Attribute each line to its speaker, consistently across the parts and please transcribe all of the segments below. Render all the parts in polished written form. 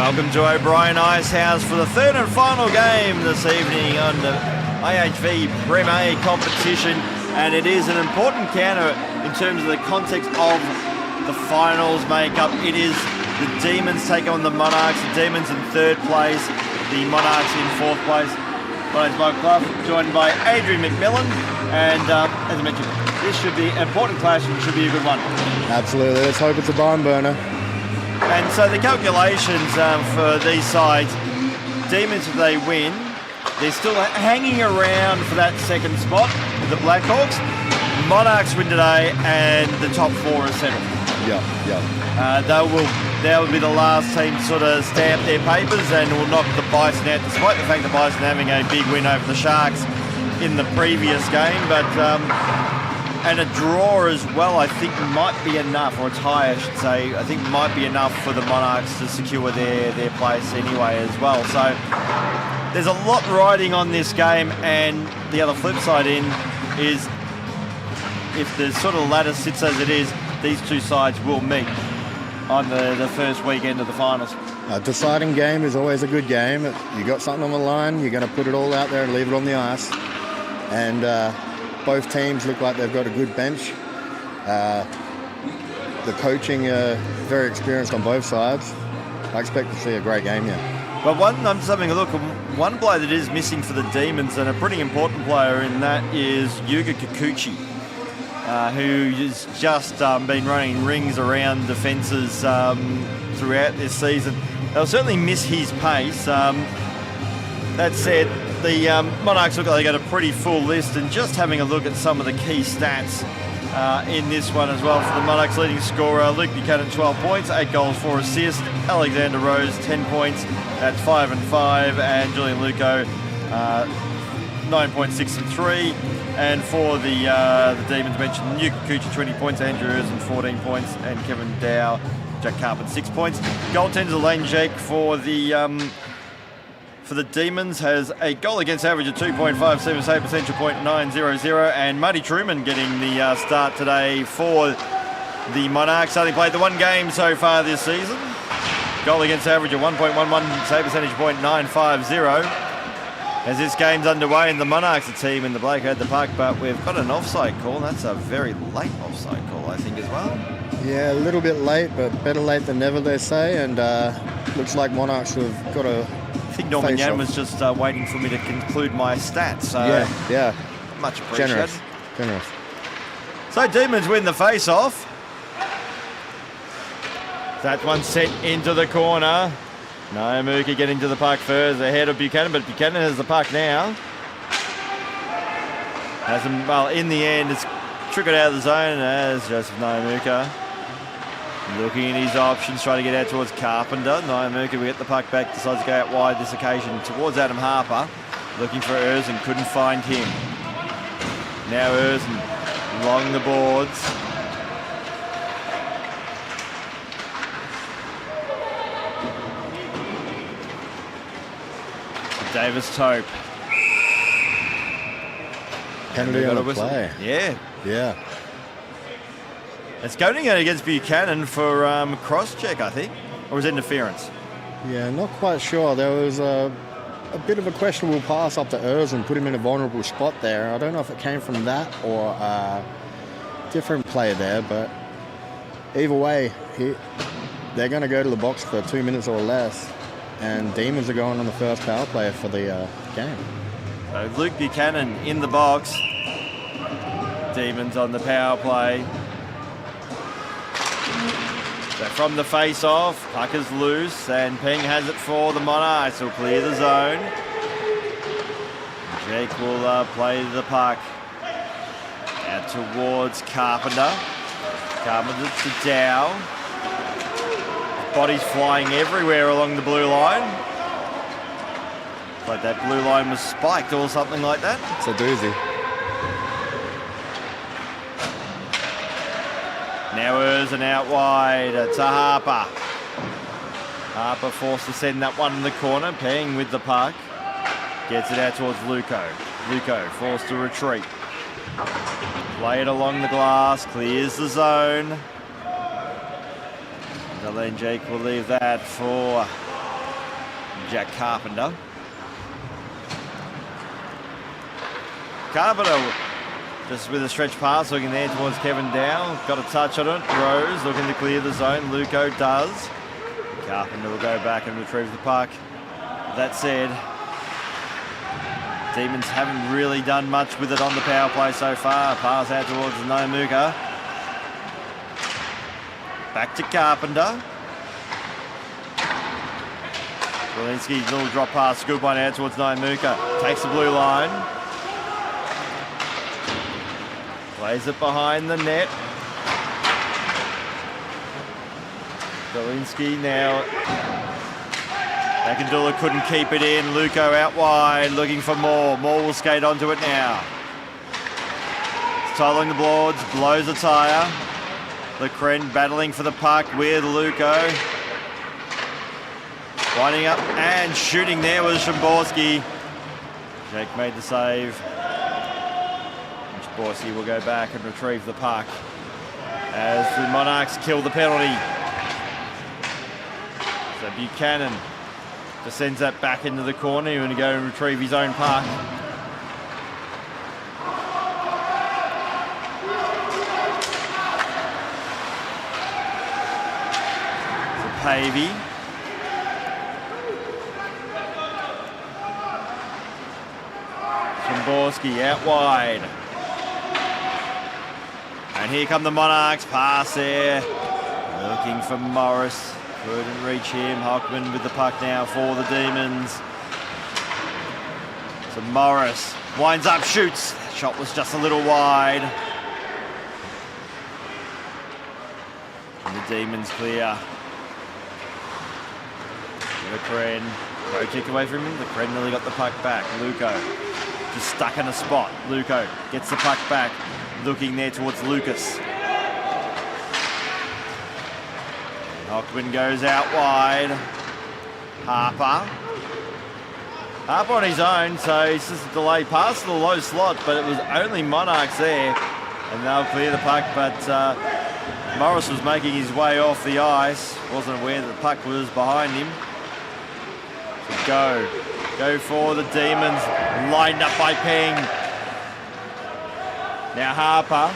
Speaker 1: Welcome to O'Brien Icehouse for the third and final game this evening on the IHV Premier competition, and it is an important counter in terms of the context of the finals makeup. It is the Demons take on the Monarchs, the Demons in third place, the Monarchs in fourth place. My name's Mike Clough, joined by Adrian McMillan, and as I mentioned, this should be an important clash and should be a good one.
Speaker 2: Absolutely, let's hope it's a barn burner.
Speaker 1: And so the calculations for these sides, Demons, if they win, they're still hanging around for that second spot with the Blackhawks. Monarchs win today and the top four are settled. They will be the last team to sort of stamp their papers and will knock the Bison out, despite the fact the Bison having a big win over the Sharks in the previous game. But and a draw as well, I think, might be enough, or a tie, I should say, I think might be enough for the Monarchs to secure their place anyway as well. So there's a lot riding on this game, and the other flip side is if the sort of ladder sits as it is, these two sides will meet on the first weekend of the finals.
Speaker 2: A deciding game is always a good game. You got something on the line, you're going to put it all out there and leave it on the ice. And both teams look like they've got a good bench. The coaching, very experienced on both sides. I expect to see a great game here.
Speaker 1: But I'm just having a look. One player that is missing for the Demons, and a pretty important player in that, is Yuga Kikuchi, who has just been running rings around defences throughout this season. They'll certainly miss his pace. That said, the Monarchs look like they got a pretty full list, and just having a look at some of the key stats in this one as well. For the Monarchs, leading scorer Luke Buchanan, 12 points, 8 goals, 4 assists. Alexander Rose, 10 points, that's 5 and 5, and Julian Luco, 9 points, 6 and 3. And for the Demons, mentioned Yuka Kikuchi, 20 points, Andrew Erzen, 14 points, and Kevin Dow, Jack Carpenter, 6 points. Goaltender Elaine Jake for the Demons has a goal against average of 2.57, save percentage of .900, and Marty Truman getting the start today for the Monarchs. Only played the one game so far this season. Goal against average of 1.11, save percentage of .950. As this game's underway, and the Monarchs, the team in the black, had the puck, but we've got an offside call. That's a very late offside call, I think, as well.
Speaker 2: Yeah, a little bit late, but better late than never, they say. And looks like Monarchs have got a.
Speaker 1: I think Norman Yan was just waiting for me to conclude my stats. So
Speaker 2: yeah.
Speaker 1: Much appreciated.
Speaker 2: Generous.
Speaker 1: So Demons win the face-off. That one sent into the corner. Naomuka getting to the puck first, ahead of Buchanan, but Buchanan has the puck now. In the end, it's trickled out of the zone as Joseph Naomuka. Looking at his options, trying to get out towards Carpenter. Naomuka will get the puck back, decides to go out wide this occasion towards Adam Harper. Looking for Erzen, couldn't find him. Now Erzen along the boards. Davis Tope.
Speaker 2: Penalty on the play.
Speaker 1: Yeah. It's going against Buchanan for cross-check, I think. Or was it interference?
Speaker 2: Yeah, not quite sure. There was a bit of a questionable pass up to Erzen, put him in a vulnerable spot there. I don't know if it came from that or a different play there, but either way, they're going to go to the box for 2 minutes or less. And Demons are going on the first power play for the game.
Speaker 1: So Luke Buchanan in the box. Demons on the power play. So from the face-off, puck is loose, and Peng has it for the Monarchs. He'll clear the zone. Jake will play the puck out towards Carpenter. Carpenter to Dow. Bodies flying everywhere along the blue line. Like that blue line was spiked or something like that.
Speaker 2: It's a doozy.
Speaker 1: Now Erzen out wide to Harper. Harper forced to send that one in the corner. Peng with the puck. Gets it out towards Luco. Luco forced to retreat. Play it along the glass. Clears the zone. Elaine Jake will leave that for Jack Carpenter. Carpenter just with a stretch pass, looking there towards Kevin Dow. Got a touch on it. Rose looking to clear the zone. Luco does. Carpenter will go back and retrieve the puck. That said, Demons haven't really done much with it on the power play so far. Pass out towards Nomuka. Back to Carpenter. Walensky, little drop pass, good one out towards Nomuka. Takes the blue line. Plays it behind the net. Walensky now. Akindula couldn't keep it in. Luco out wide, looking for more. Moore will skate onto it now. Titling the boards, blows a tyre. Lecren battling for the puck with Luco. Winding up and shooting there was Szymborski. Jake made the save. And Szymborski will go back and retrieve the puck as the Monarchs kill the penalty. So Buchanan just sends that back into the corner. He's going to go and retrieve his own puck. So Pavey. Szymborski out wide. And here come the Monarchs. Pass there. Looking for Morris. Couldn't reach him. Hockman with the puck now for the Demons. So Morris winds up, shoots. Shot was just a little wide. And the Demons clear. Lecren. Go kick away from him. Lecren nearly got the puck back. Luco just stuck in a spot. Luco gets the puck back. Looking there towards Lucas. Hockman goes out wide. Harper on his own, so he's just a delay pass to the low slot, but it was only Monarchs there, and they'll clear the puck, but Morris was making his way off the ice. Wasn't aware that the puck was behind him. So go for the Demons, lined up by Peng. Now Harper.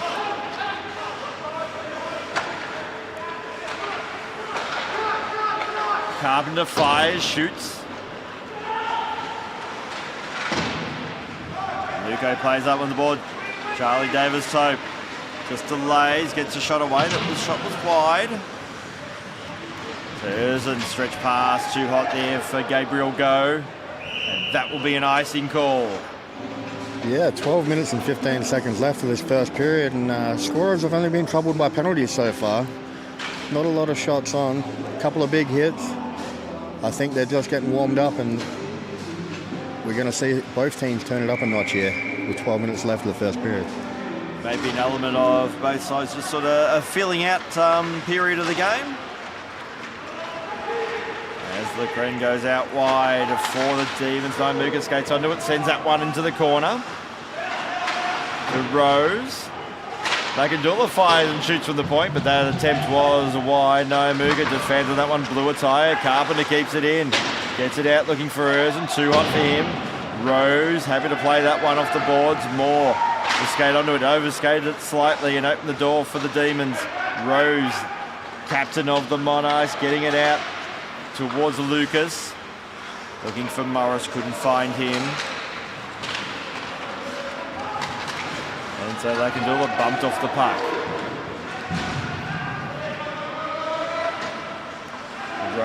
Speaker 1: Carpenter fires, shoots. Luco plays up on the board. Charlie Davis-Tope just delays, gets a shot away. That shot was wide. There's stretch pass, too hot there for Gabriel Go. And that will be an icing call.
Speaker 2: Yeah, 12 minutes and 15 seconds left of this first period, and scorers have only been troubled by penalties so far. Not a lot of shots on, a couple of big hits. I think they're just getting warmed up, and we're going to see both teams turn it up a notch here with 12 minutes left of the first period.
Speaker 1: Maybe an element of both sides just sort of a filling out period of the game. As Lecren goes out wide for the Demons, Nomuka skates onto it, sends that one into the corner. To Rose. Akindula fires and shoots from the point, but that attempt was wide. Nomuka defends on that one, blew a tyre. Carpenter keeps it in. Gets it out looking for Erzin, too hot for him. Rose happy to play that one off the boards. Moore to skate onto it, overskated it slightly and opened the door for the Demons. Rose, captain of the Monarchs, getting it out towards Lucas. Looking for Morris, couldn't find him. And so Akindula bumped off the puck.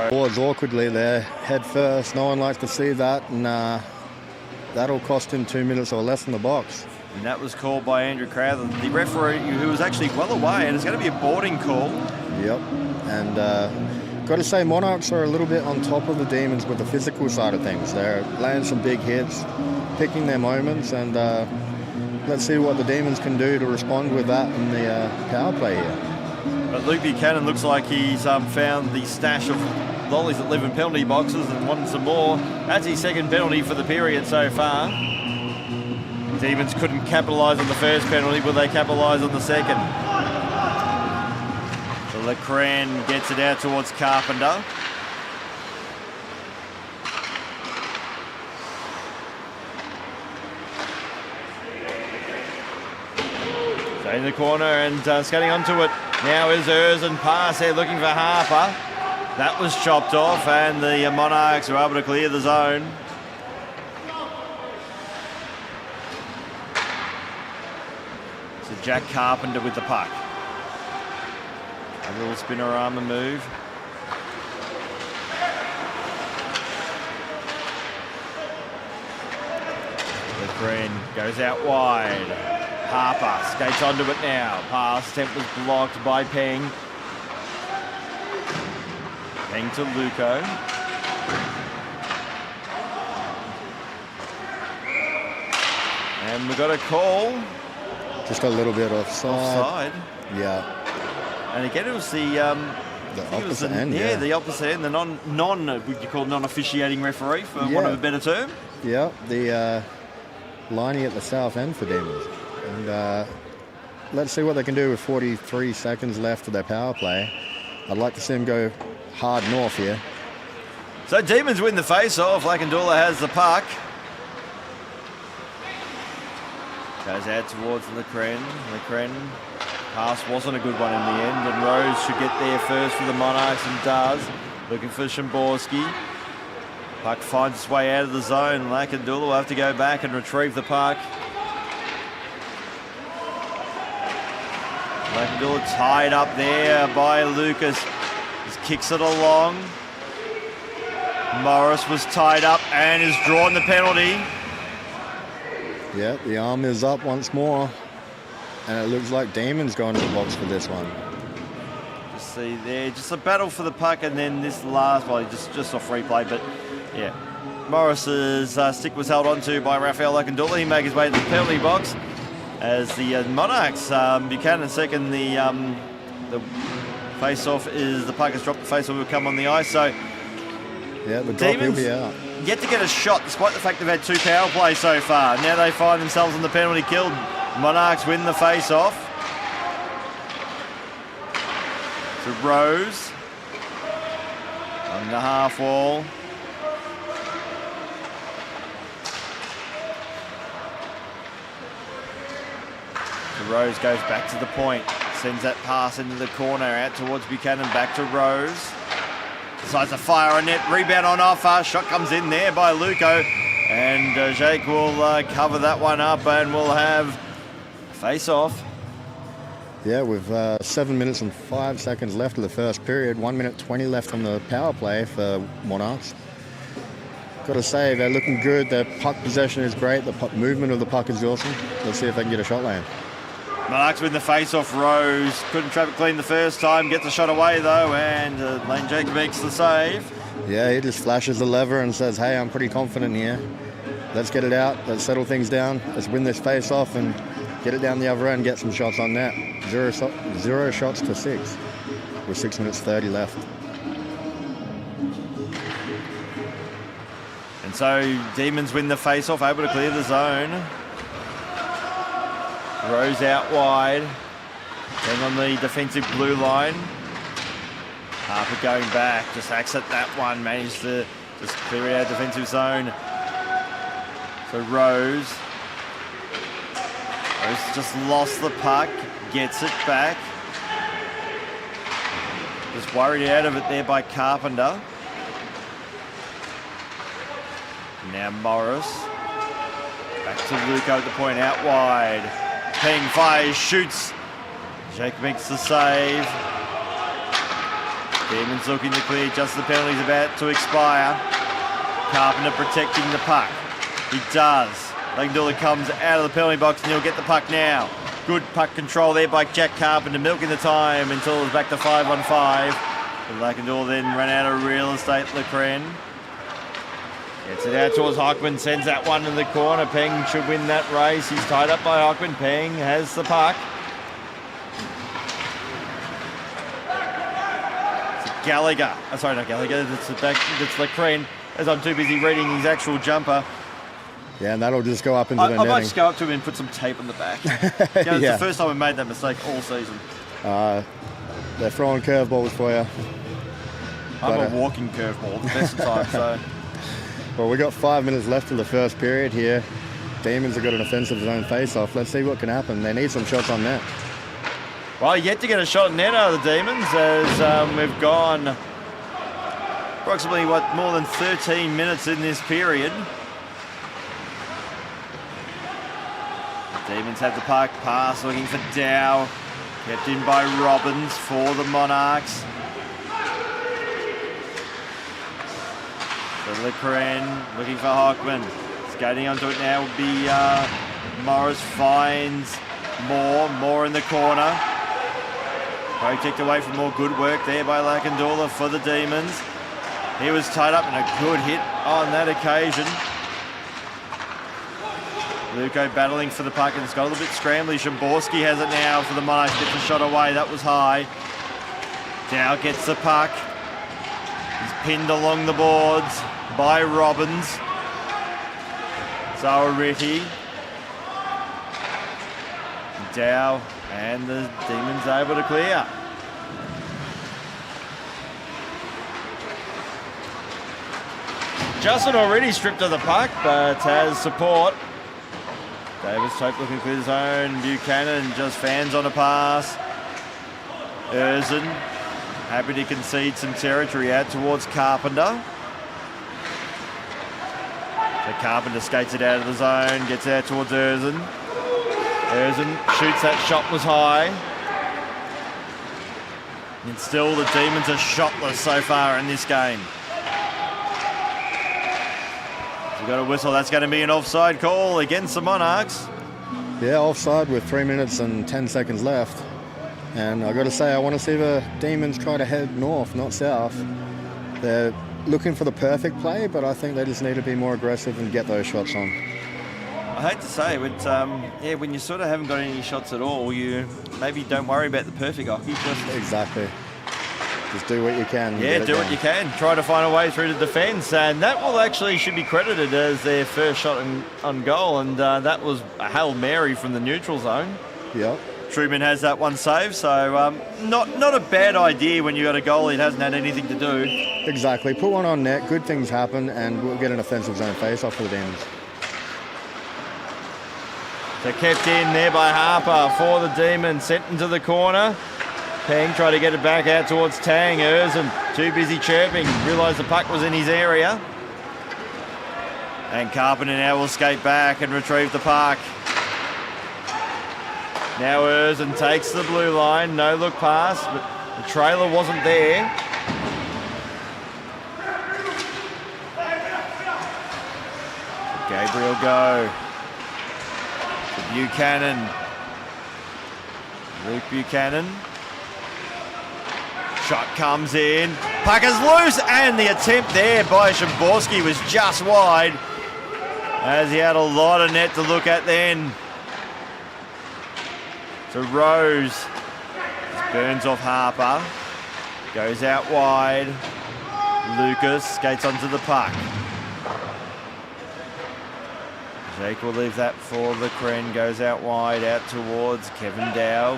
Speaker 2: Boards awkwardly there, head first. No one likes to see that, and that'll cost him 2 minutes or less in the box.
Speaker 1: And that was called by Andrew Crowther, the referee, who was actually well away, and it's going to be a boarding call.
Speaker 2: Yep, and got to say Monarchs are a little bit on top of the Demons with the physical side of things. They're laying some big hits, picking their moments, and let's see what the Demons can do to respond with that in the power play here.
Speaker 1: But Luke Buchanan looks like he's found the stash of lollies that live in penalty boxes and wanted some more. That's his second penalty for the period so far. Demons couldn't capitalise on the first penalty, will they capitalise on the second? So Lecren gets it out towards Carpenter. Stay in the corner and skating onto it. Now is Erzen pass there looking for Harper. That was chopped off and the Monarchs were able to clear the zone. So Jack Carpenter with the puck. A little spinner-armer move. Green goes out wide. Harper skates onto it now. Pass attempt was blocked by Peng. Peng to Luco. And we got a call.
Speaker 2: Just got a little bit offside.
Speaker 1: Yeah. And again, it was the
Speaker 2: opposite end.
Speaker 1: Yeah, the opposite end. The would you call non-officiating referee for want of a better term?
Speaker 2: Yeah, the lining at the south end for Demons. And let's see what they can do with 43 seconds left of their power play. I'd like to see them go hard north here.
Speaker 1: So Demons win the face-off. Lakandula has the puck. Goes out towards Lecren. Lecren pass wasn't a good one in the end, and Rose should get there first for the Monarchs and does. Looking for Szymborski. Puck finds its way out of the zone. Lakandula will have to go back and retrieve the puck. Lakandula tied up there by Lucas. Just kicks it along. Morris was tied up and has drawn the penalty.
Speaker 2: Yeah, the arm is up once more. And it looks like Damon's going to the box for this one.
Speaker 1: Just see there, just a battle for the puck, and then this last one, just off replay, but yeah. Morris's stick was held onto by Rafael Lakandula. He made his way to the penalty box as the Monarchs, Buchanan second, the face-off is, the puck has dropped, the face-off will come on the ice, so
Speaker 2: yeah, the drop will be out.
Speaker 1: Yet to get a shot, despite the fact they've had 2 power plays so far. Now they find themselves on the penalty kill. Monarchs win the face-off. To Rose. On the half wall. So Rose goes back to the point. Sends that pass into the corner, out towards Buchanan, back to Rose. Decides to fire a net, rebound on offer. Shot comes in there by Luco. And Jake will cover that one up and we'll have face off.
Speaker 2: Yeah, with 7 minutes and 5 seconds left of the first period, 1 minute 20 left on the power play for Monarchs. Got to say, they're looking good. Their puck possession is great. The puck movement of the puck is awesome. Let's see if they can get a shot lane.
Speaker 1: Monarchs win the face-off. Rose couldn't trap it clean the first time. Gets the shot away though, and Lane Jake makes the save.
Speaker 2: Yeah, he just flashes the lever and says, hey, I'm pretty confident here. Let's get it out. Let's settle things down. Let's win this face-off and get it down the other end, get some shots on net. Zero shots to 6 with 6 minutes 30 left.
Speaker 1: And so Demons win the face-off, able to clear the zone. Rose out wide. Then on the defensive blue line. Harper going back, just hacks at that one, managed to just clear out defensive zone. So Rose just lost the puck, gets it back. Just worried out of it there by Carpenter. Now Morris. Back to Luco at the point, out wide. Peng fires, shoots. Jake makes the save. Demons looking to clear, just the penalty's about to expire. Carpenter protecting the puck. He does. Lakandula comes out of the penalty box and he'll get the puck now. Good puck control there by Jack Carpenter, milking the time until it's back to 5-on-5. But Lakandula then ran out of real estate. Lecren gets it out towards Hockman, sends that one in the corner. Peng should win that race. He's tied up by Hockman. Peng has the puck. It's Gallagher. Oh, sorry, not Gallagher. It's Lecren, as I'm too busy reading his actual jumper.
Speaker 2: Yeah, and that'll just go up into the netting.
Speaker 1: I might just go up to him and put some tape on the back. It's the first time we made that mistake all season.
Speaker 2: They're throwing curveballs for you.
Speaker 1: I'm a walking curveball the best of times, so...
Speaker 2: Well, we got 5 minutes left in the first period here. Demons have got an offensive zone face-off. Let's see what can happen. They need some shots on net.
Speaker 1: Well, yet to get a shot net out of the Demons as we've gone approximately, more than 13 minutes in this period. Demons have the puck, pass looking for Dow. Kept in by Robbins for the Monarchs. So Lecren looking for Hockman. Skating onto it now will be Morris, finds Moore in the corner. Protect away from more. Good work there by Lakandula for the Demons. He was tied up and a good hit on that occasion. Luko battling for the puck and it's got a little bit scrambly. Szymborski has it now for the Monarchs. Gets a shot away. That was high. Dow gets the puck. He's pinned along the boards by Robbins. Zawariti. Dow and the Demons able to clear. Justin already stripped of the puck, but has support. Davis Tope looking through the zone. Buchanan just fans on a pass. Erzin happy to concede some territory out towards Carpenter. So Carpenter skates it out of the zone, gets out towards Erzin. Erzin shoots, that shot was high. And still the Demons are shotless so far in this game. We've got a whistle. That's going to be an offside call against the Monarchs.
Speaker 2: Yeah, offside with 3 minutes and 10 seconds left. And I've got to say, I want to see the Demons try to head north, not south. They're looking for the perfect play, but I think they just need to be more aggressive and get those shots on.
Speaker 1: I hate to say, but when you sort of haven't got any shots at all, you maybe don't worry about the perfect hockey.
Speaker 2: Exactly. Just do what you can.
Speaker 1: Yeah, do what you can. Try to find a way through to defence, and that will actually should be credited as their first shot on goal, and that was a Hail Mary from the neutral zone.
Speaker 2: Yep.
Speaker 1: Truman has that one saved, so not a bad idea when you got a goal it hasn't had anything to do.
Speaker 2: Exactly. Put one on net, good things happen, and we'll get an offensive zone face-off for the Demons.
Speaker 1: So kept in there by Harper for the Demons, sent into the corner. Peng tried to get it back out towards Tang. Erzin too busy chirping, realised the puck was in his area. And Carpenter now will skate back and retrieve the puck. Now Erzin takes the blue line, no look pass, but the trailer wasn't there. Gabriel go. To Buchanan. Luke Buchanan. Shot comes in. Puck is loose, and the attempt there by Szymborski was just wide, as he had a lot of net to look at then. So Rose burns off Harper, goes out wide. Lucas skates onto the puck. Jake will leave that for the Kren, goes out wide, out towards Kevin Dow.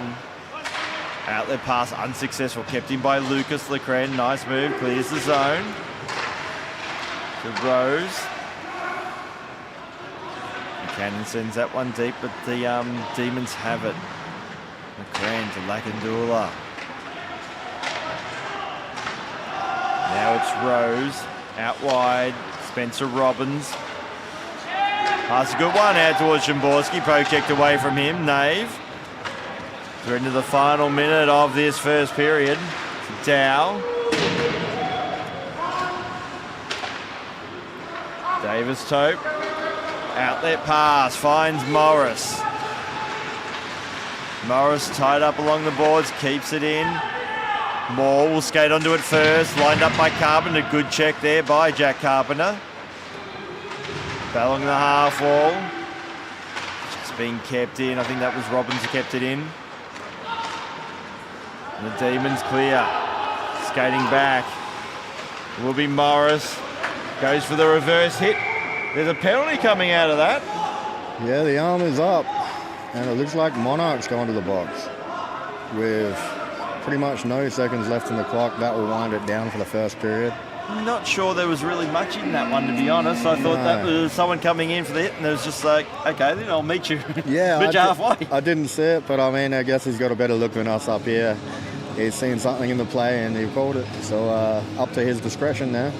Speaker 1: Outlet pass unsuccessful, kept in by Lucas Lecren. Nice move, clears the zone. To Rose. Buchanan sends that one deep, but the Demons have it. Lecren to Lakandula. Now it's Rose, out wide. Spencer Robbins. That's a good one out towards Szymborski. Project away from him, Nave. We're into the final minute of this first period. Dow. Davis Tope. Outlet pass, finds Morris. Morris tied up along the boards, keeps it in. Moore will skate onto it first, lined up by Carpenter. Good check there by Jack Carpenter. Battling the half wall. Just being kept in. I think that was Robbins who kept it in. And the Demons clear. Skating back. It will be Morris. Goes for the reverse hit. There's a penalty coming out of that.
Speaker 2: Yeah, the arm is up. And it looks like Monarchs go into the box. With pretty much no seconds left in the clock, that will wind it down for the first period.
Speaker 1: Not sure there was really much in that one, to be honest. I thought that was someone coming in for the hit, and it was just like, okay, then I'll meet you.
Speaker 2: Yeah,
Speaker 1: meet you halfway.
Speaker 2: I didn't see it, but I mean, I guess he's got a better look than us up here. He's seen something in the play and he called it. So up to his discretion there.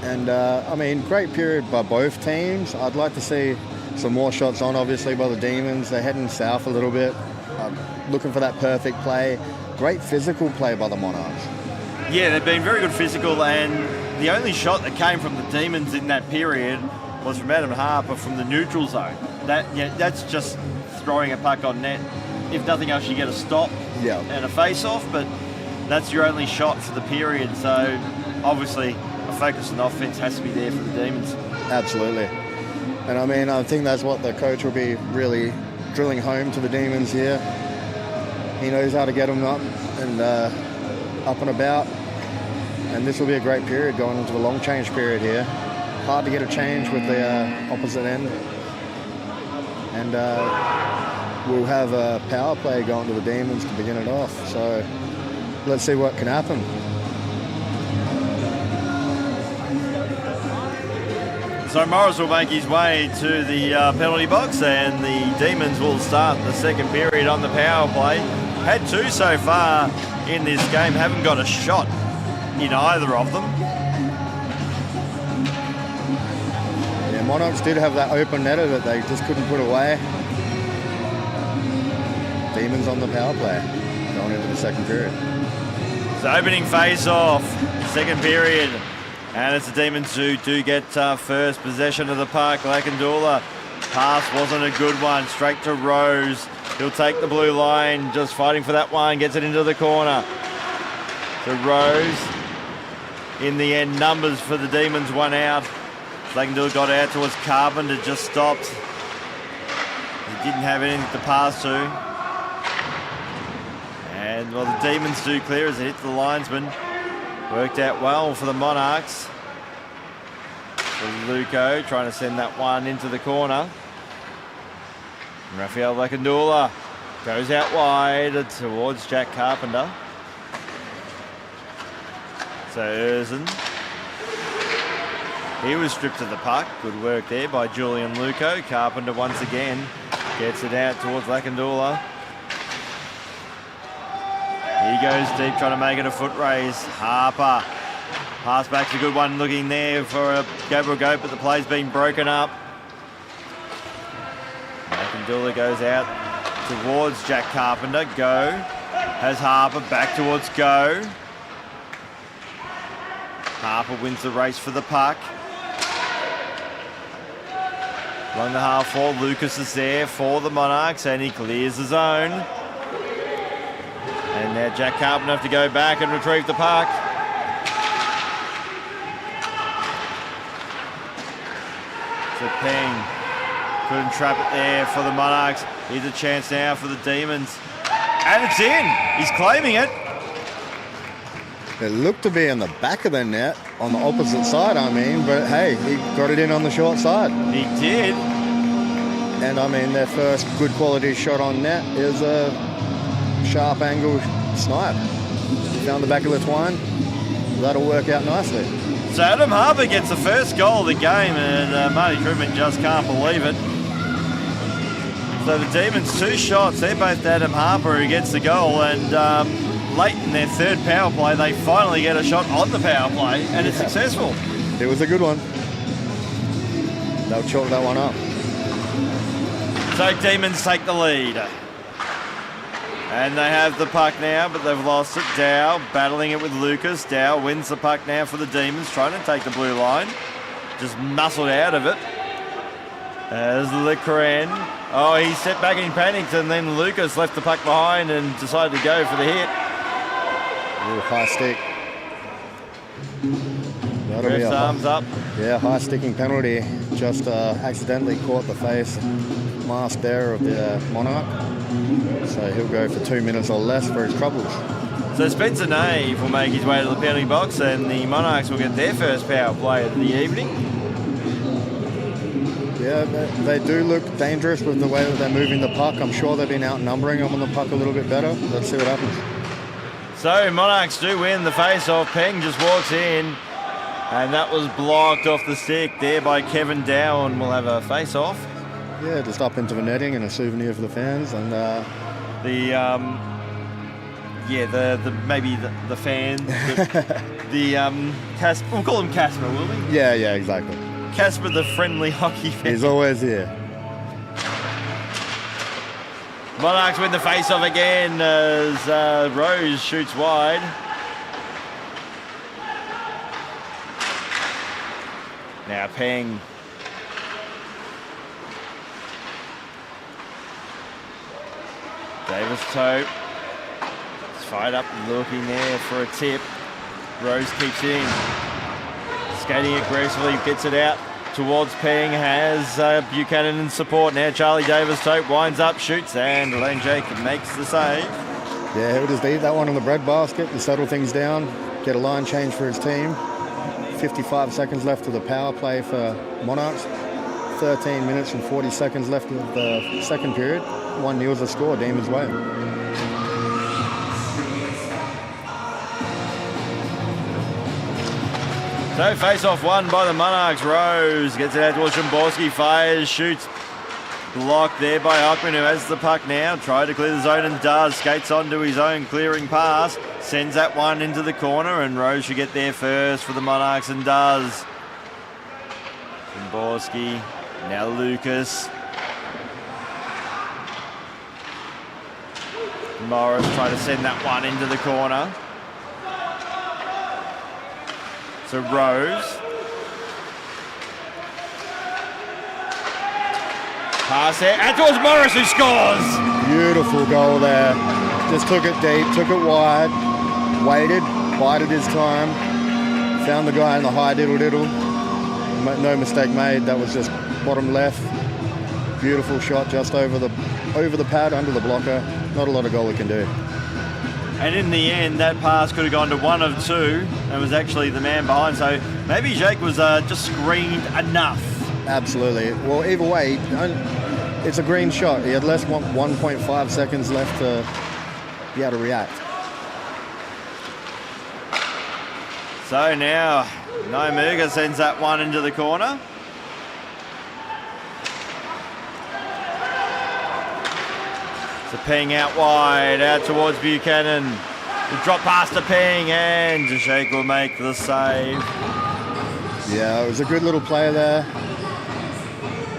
Speaker 2: And I mean, great period by both teams. I'd like to see some more shots on, obviously, by the Demons. They're heading south a little bit, looking for that perfect play. Great physical play by the Monarchs.
Speaker 1: Yeah, they've been very good physical, and the only shot that came from the Demons in that period was from Adam Harper from the neutral zone. That's just throwing a puck on net. If nothing else, you get a stop and a face-off, but that's your only shot for the period. So obviously a focus on offense has to be there for the Demons.
Speaker 2: Absolutely. And I mean, I think that's what the coach will be really drilling home to the Demons here. He knows how to get them up and about. And this will be a great period going into the long change period here. Hard to get a change with the opposite end. And we'll have a power play going to the Demons to begin it off. So let's see what can happen.
Speaker 1: So Morris will make his way to the penalty box, and the Demons will start the second period on the power play. Had two so far in this game, haven't got a shot in either of them.
Speaker 2: Yeah, Monarchs did have that open netter that they just couldn't put away. Demons on the power play going into the second period.
Speaker 1: So opening face-off, second period. And it's the Demons who do get first possession of the puck. Lakandula, pass wasn't a good one. Straight to Rose. He'll take the blue line, just fighting for that one. Gets it into the corner. To Rose. In the end, numbers for the Demons, one out. Lakandula got out towards Carpenter, just stopped. He didn't have anything to pass to. And well, the Demons do clear as it hits the linesman. Worked out well for the Monarchs. Luco trying to send that one into the corner. Raphael Lakandula goes out wide towards Jack Carpenter. So Erzen. He was stripped of the puck. Good work there by Julian Luco. Carpenter once again gets it out towards Lakandula. He goes deep, trying to make it a foot race. Harper. Pass back's a good one, looking there for a Gabriel Goat, but the play's been broken up. Lakandula goes out towards Jack Carpenter. Go. Has Harper back towards Go. Harper wins the race for the puck. Along the half wall, Lucas is there for the Monarchs, and he clears the zone. And now Jack Carpenter have to go back and retrieve the puck. So Peng couldn't trap it there for the Monarchs. Here's a chance now for the Demons. And it's in. He's claiming it.
Speaker 2: It looked to be in the back of the net on the opposite side, I mean, but hey, he got it in on the short side.
Speaker 1: He did.
Speaker 2: And I mean, their first good quality shot on net is a sharp angle snipe. Down the back of the twine. That'll work out nicely.
Speaker 1: So Adam Harper gets the first goal of the game, and Marty Truman just can't believe it. So the Demons, two shots. They're both Adam Harper who gets the goal, and late in their third power play, they finally get a shot on the power play, and it's successful.
Speaker 2: It was a good one. They'll chalk that one up.
Speaker 1: So Demons take the lead. And they have the puck now, but they've lost it. Dow battling it with Lucas. Dow wins the puck now for the Demons, trying to take the blue line. Just muscled out of it. As Lecran. Oh, he set back and panicked, and then Lucas left the puck behind and decided to go for the hit.
Speaker 2: Ooh, high stick. That'll be a
Speaker 1: arms up.
Speaker 2: Yeah, high sticking penalty. Just accidentally caught the face mask there of the Monarch. So he'll go for 2 minutes or less for his troubles.
Speaker 1: So Spencer Nave will make his way to the penalty box, and the Monarchs will get their first power play of the evening.
Speaker 2: Yeah, they do look dangerous with the way that they're moving the puck. I'm sure they've been outnumbering them on the puck a little bit better. Let's see what happens.
Speaker 1: So Monarchs do win the face-off. Peng just walks in, And that was blocked off the stick there by Kevin Dow, and we'll have a face-off.
Speaker 2: Yeah, just up into the netting and a souvenir for the fans. And
Speaker 1: maybe the fans, Casper, we'll call him Casper, will we?
Speaker 2: Yeah, exactly.
Speaker 1: Casper, the friendly hockey fan.
Speaker 2: He's always here.
Speaker 1: Monarchs win the face-off again as Rose shoots wide. Now Peng. Davis Tope. It's fired up, looking there for a tip. Rose keeps in. Skating aggressively, gets it out towards Peng. Has Buchanan in support. Now Charlie Davis Tope winds up, shoots, and Elaine Jacob makes the save.
Speaker 2: Yeah, he'll just eat that one on the breadbasket and settle things down. Get a line change for his team. 55 seconds left of the power play for Monarchs. 13 minutes and 40 seconds left of the second period. 1-0's the score, Demons way.
Speaker 1: So face-off won by the Monarchs. Rose gets it out towards Szymborski, fires, shoots. Blocked there by Hockman, who has the puck now. Tried to clear the zone and does. Skates onto his own clearing pass. Sends that one into the corner, and Rose should get there first for the Monarchs and does. Szymborski, now Lucas. Morris trying to send that one into the corner. So Rose. Pass there, and towards Morris, who scores!
Speaker 2: Beautiful goal there. Just took it deep, took it wide, waited, bided his time, found the guy in the high diddle-diddle. No mistake made, that was just bottom left. Beautiful shot just over the pad, under the blocker. Not a lot of goalie can do.
Speaker 1: And in the end, that pass could have gone to one of two, and was actually the man behind. So maybe Jake was just screened enough.
Speaker 2: Absolutely. Well, either way, it's a green shot. He had less than 1.5 seconds left to be able to react.
Speaker 1: So now, Naimuga sends that one into the corner. So Peng out wide, out towards Buchanan. The drop pass to Peng, and Jashake will make the save.
Speaker 2: Yeah, it was a good little play there.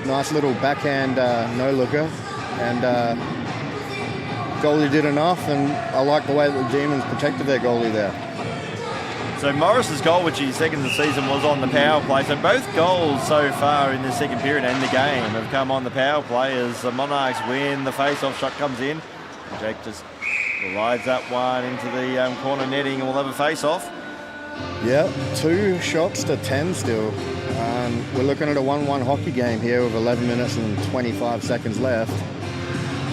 Speaker 2: Nice little backhand no-looker. And goalie did enough, and I like the way that the Demons protected their goalie there.
Speaker 1: So Morris's goal, which he second the season, was on the power play. So both goals so far in the second period and the game have come on the power play as the Monarchs win. The face-off shot comes in. Jake just glides that one into the corner netting, and we'll have a face-off.
Speaker 2: Yeah, 2 shots to 10 still. We're looking at a 1-1 hockey game here with 11 minutes and 25 seconds left.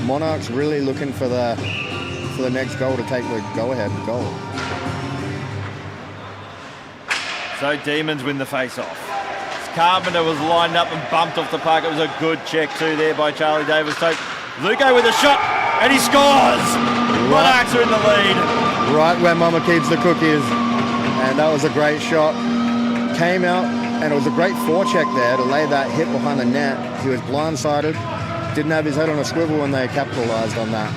Speaker 2: Monarchs really looking for the next goal to take the go-ahead goal.
Speaker 1: So Demons win the face-off. Carpenter was lined up and bumped off the puck. It was a good check too there by Charlie Davis Tope. Luco with a shot, and he scores! Monarchs are in the lead.
Speaker 2: Right where Mama keeps the cookies. And that was a great shot. Came out, and it was a great forecheck there to lay that hit behind the net. He was blindsided. Didn't have his head on a swivel, and they capitalised on that.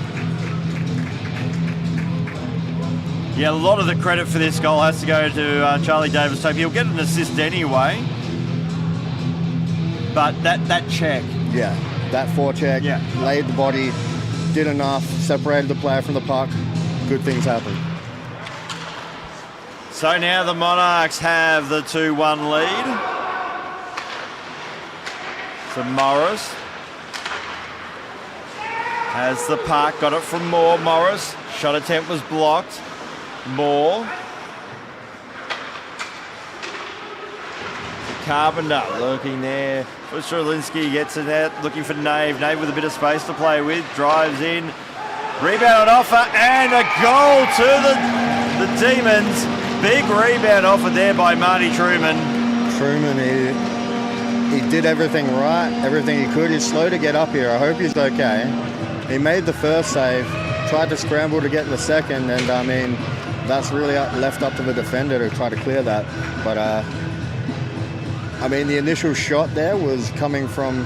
Speaker 1: Yeah, a lot of the credit for this goal has to go to Charlie Davis Tope. He'll get an assist anyway. But that check.
Speaker 2: Yeah, that forecheck,
Speaker 1: yeah.
Speaker 2: Laid the body, did enough, separated the player from the puck. Good things happen.
Speaker 1: So now the Monarchs have the 2-1 lead. So Morris has the puck, got it from Moore. Morris, shot attempt was blocked. Moore. Carpenter looking there. Strzelinski gets it out, looking for Nave. Nave with a bit of space to play with. Drives in. Rebound on offer, and a goal to the Demons. Big rebound offer there by Marty Truman.
Speaker 2: Truman, he did everything right, everything he could. He's slow to get up here. I hope he's okay. He made the first save, tried to scramble to get the second, and I mean, that's really left up to the defender to try to clear that. But I mean, the initial shot there was coming from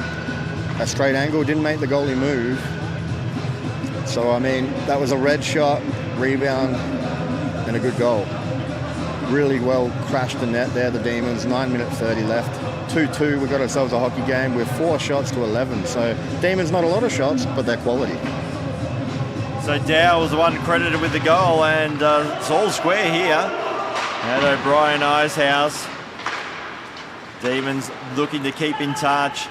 Speaker 2: a straight angle, didn't make the goalie move. So, I mean, that was a red shot, rebound, and a good goal. Really well crashed the net there, the Demons. 9:30 left. 2-2, we got ourselves a hockey game with 4 shots to 11. So, Demons not a lot of shots, but they're quality.
Speaker 1: So Dow was the one credited with the goal, and it's all square here at O'Brien Ice House. Demons looking to keep in touch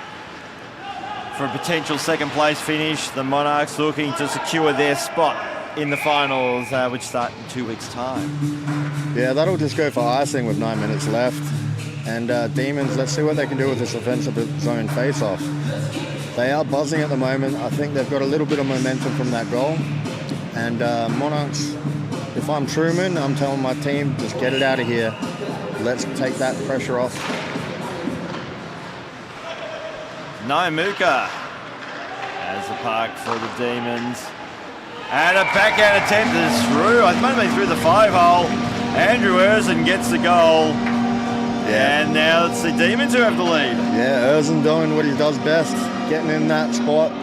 Speaker 1: for a potential second place finish. The Monarchs looking to secure their spot in the finals, which start in 2 weeks' time.
Speaker 2: Yeah, that'll just go for icing with 9 minutes left. And Demons, let's see what they can do with this offensive zone face-off. They are buzzing at the moment. I think they've got a little bit of momentum from that goal. And Monarchs, if I'm Truman, I'm telling my team, just get it out of here. Let's take that pressure off.
Speaker 1: Naimuka has the puck for the Demons. And a backhand attempt is through. I might have been through the 5-hole. Andrew Erzen gets the goal. Yeah. And now it's the Demons who have the lead. Yeah,
Speaker 2: Erzen doing what he does best, getting in that spot,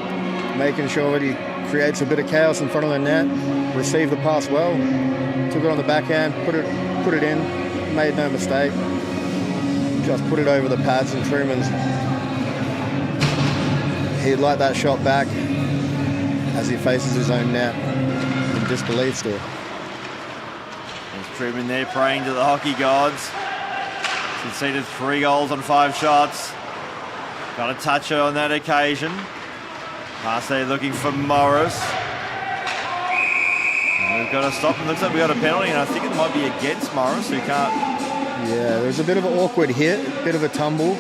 Speaker 2: making sure that he creates a bit of chaos in front of the net, received the pass well, took it on the backhand, put it in, made no mistake. Just put it over the pads, and Truman's, he'd like that shot back as he faces his own net in disbelief still.
Speaker 1: There's Truman there praying to the hockey gods. Conceded 3 goals on 5 shots. Got a toucher on that occasion. Pass there looking for Morris. And we've got to stop him. Looks like we got a penalty, and I think it might be against Morris, who can't.
Speaker 2: Yeah, there's a bit of an awkward hit, a bit of a tumble,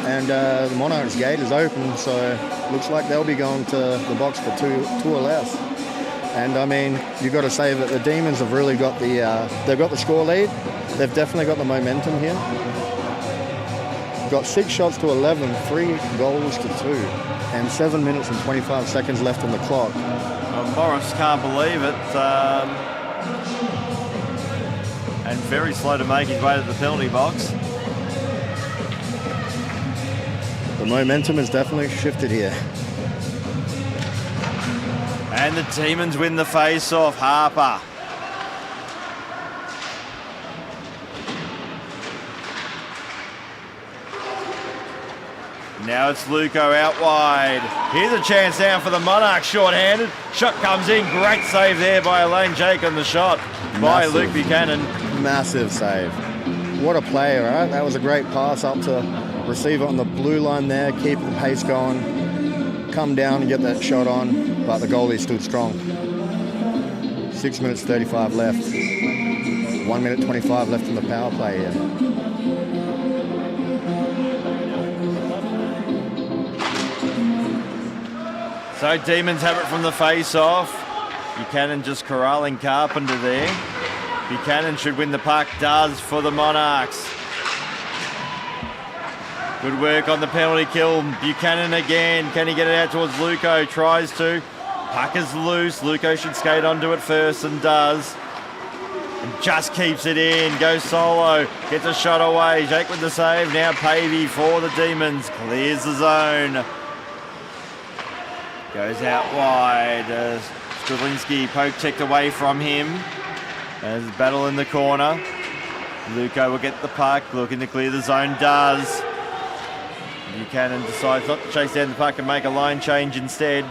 Speaker 2: and the Monarchs gate is open, so looks like they'll be going to the box for two or less. And I mean, you've got to say that the Demons have really got they've got the score lead. They've definitely got the momentum here. Got 6 shots to 11, 3 goals to 2, and 7 minutes and 25 seconds left on the clock.
Speaker 1: Well, Morris can't believe it. And very slow to make his way to the penalty box.
Speaker 2: The momentum has definitely shifted here.
Speaker 1: And the Demons win the face-off. Harper. Now it's Luco out wide. Here's a chance now for the Monarchs, short-handed. Shot comes in. Great save there by Elaine Jake on the shot by Luke Buchanan.
Speaker 2: Massive save. What a play, right? That was a great pass up to receiver on the blue line there, keep the pace going, come down and get that shot on, but the goalie stood strong. 6 minutes 35 left. 1 minute 25 left in the power play here.
Speaker 1: So Demons have it from the face-off. Buchanan just corralling Carpenter there. Buchanan should win the puck, does for the Monarchs. Good work on the penalty kill. Buchanan again. Can he get it out towards Luco? Tries to. Puck is loose. Luco should skate onto it first and does. And just keeps it in. Goes solo. Gets a shot away. Jake with the save. Now Pavey for the Demons. Clears the zone. Goes out wide. Skrzynski poke checked away from him. There's a battle in the corner. Luco will get the puck. Looking to clear the zone. Does. Buchanan decides not to chase down the puck and make a line change instead.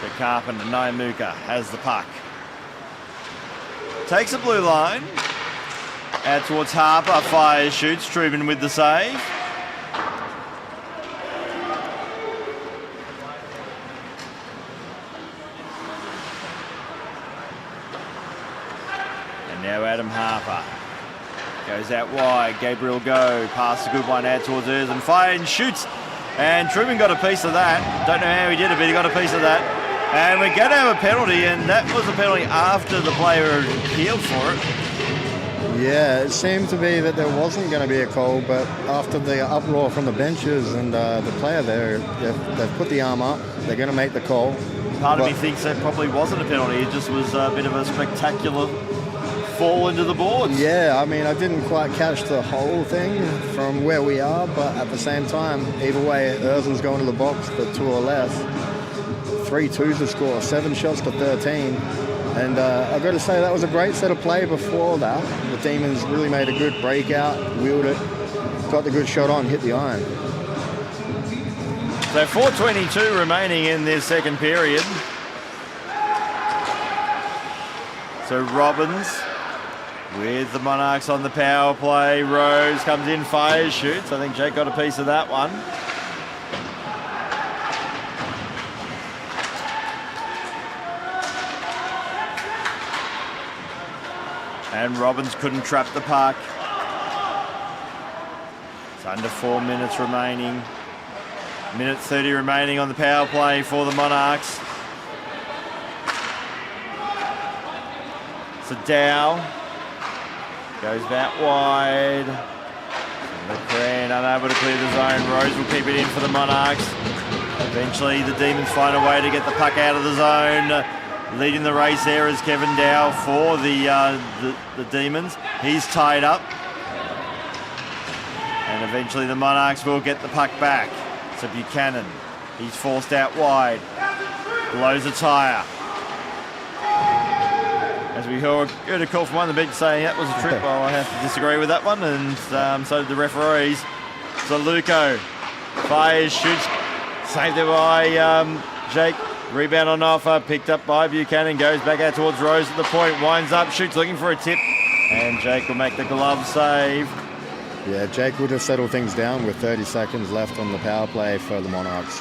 Speaker 1: So Carpenter, Naimuka has the puck. Takes the blue line. Out towards Harper. Fires, shoots. Truman with the save. And now Adam Harper. Goes out wide, Gabriel Go, pass a good one out towards Erzen, fire and shoots, and Truman got a piece of that. Don't know how he did it, but he got a piece of that. And we're going to have a penalty, and that was a penalty after the player appealed for it.
Speaker 2: Yeah, it seemed to be that there wasn't going to be a call, but after the uproar from the benches and the player there, they've put the arm up, they're going to make the call.
Speaker 1: Part of me thinks that probably wasn't a penalty, it just was a bit of a spectacular fall into the boards.
Speaker 2: Yeah, I mean, I didn't quite catch the whole thing from where we are, but at the same time, either way, Erzen's going to the box for 2 or less. 3-2 to score, 7 shots to 13. And I've got to say, that was a great set of play before that. The Demons really made a good breakout, wheeled it, got the good shot on, hit the iron.
Speaker 1: So 4:22 remaining in this second period. So Robbins with the Monarchs on the power play. Rose comes in, fires, shoots. I think Jake got a piece of that one. And Robbins couldn't trap the puck. It's under 4 minutes remaining. Minute 30 remaining on the power play for the Monarchs. So Dow goes back wide. McCran unable to clear the zone. Rose will keep it in for the Monarchs. Eventually the Demons find a way to get the puck out of the zone. Leading the race there is Kevin Dow for the Demons. He's tied up. And eventually the Monarchs will get the puck back. So Buchanan, he's forced out wide. Blows a tyre. As we heard a call from one of the bench saying that was a trip. Well, I have to disagree with that one, and so did the referees. So Luco fires, shoots, saved there by Jake. Rebound on offer, picked up by Buchanan, goes back out towards Rose at the point, winds up, shoots, looking for a tip, and Jake will make the glove save.
Speaker 2: Yeah, Jake would have settled things down with 30 seconds left on the power play for the Monarchs.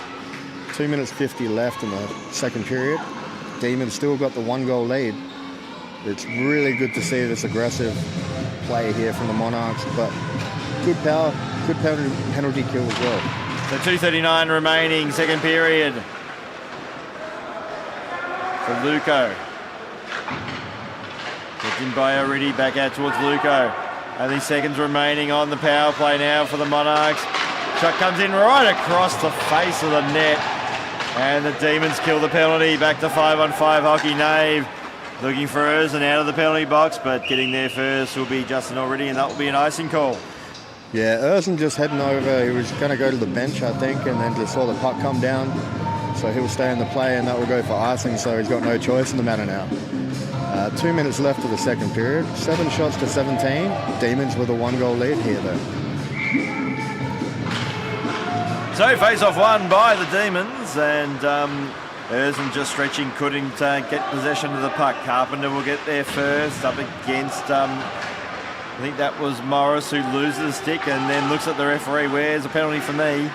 Speaker 2: 2 minutes 50 left in the second period. Demons still got the 1-goal lead. It's really good to see this aggressive play here from the Monarchs, but good power, good penalty kill as well.
Speaker 1: So 2:39 remaining, second period. For Luco. Kicked in by O'Riddy, back out towards Luco. Only seconds remaining on the power play now for the Monarchs. Shot comes in right across the face of the net. And the Demons kill the penalty. Back to 5-on-5 hockey. Nave looking for Erzen out of the penalty box, but getting there first will be Justin O'Riddy, and that will be an icing call.
Speaker 2: Yeah, Erzen just heading over. He was going to go to the bench, I think, and then just saw the puck come down. So he'll stay in the play, and that will go for icing, so he's got no choice in the matter now. 2 minutes left of the second period. 7 shots to 17. Demons with a 1-goal lead here, though.
Speaker 1: So face-off won by the Demons, and Erzen just stretching, couldn't get possession of the puck. Carpenter will get there first, up against, I think that was Morris, who loses the stick and then looks at the referee. Where's a penalty for me?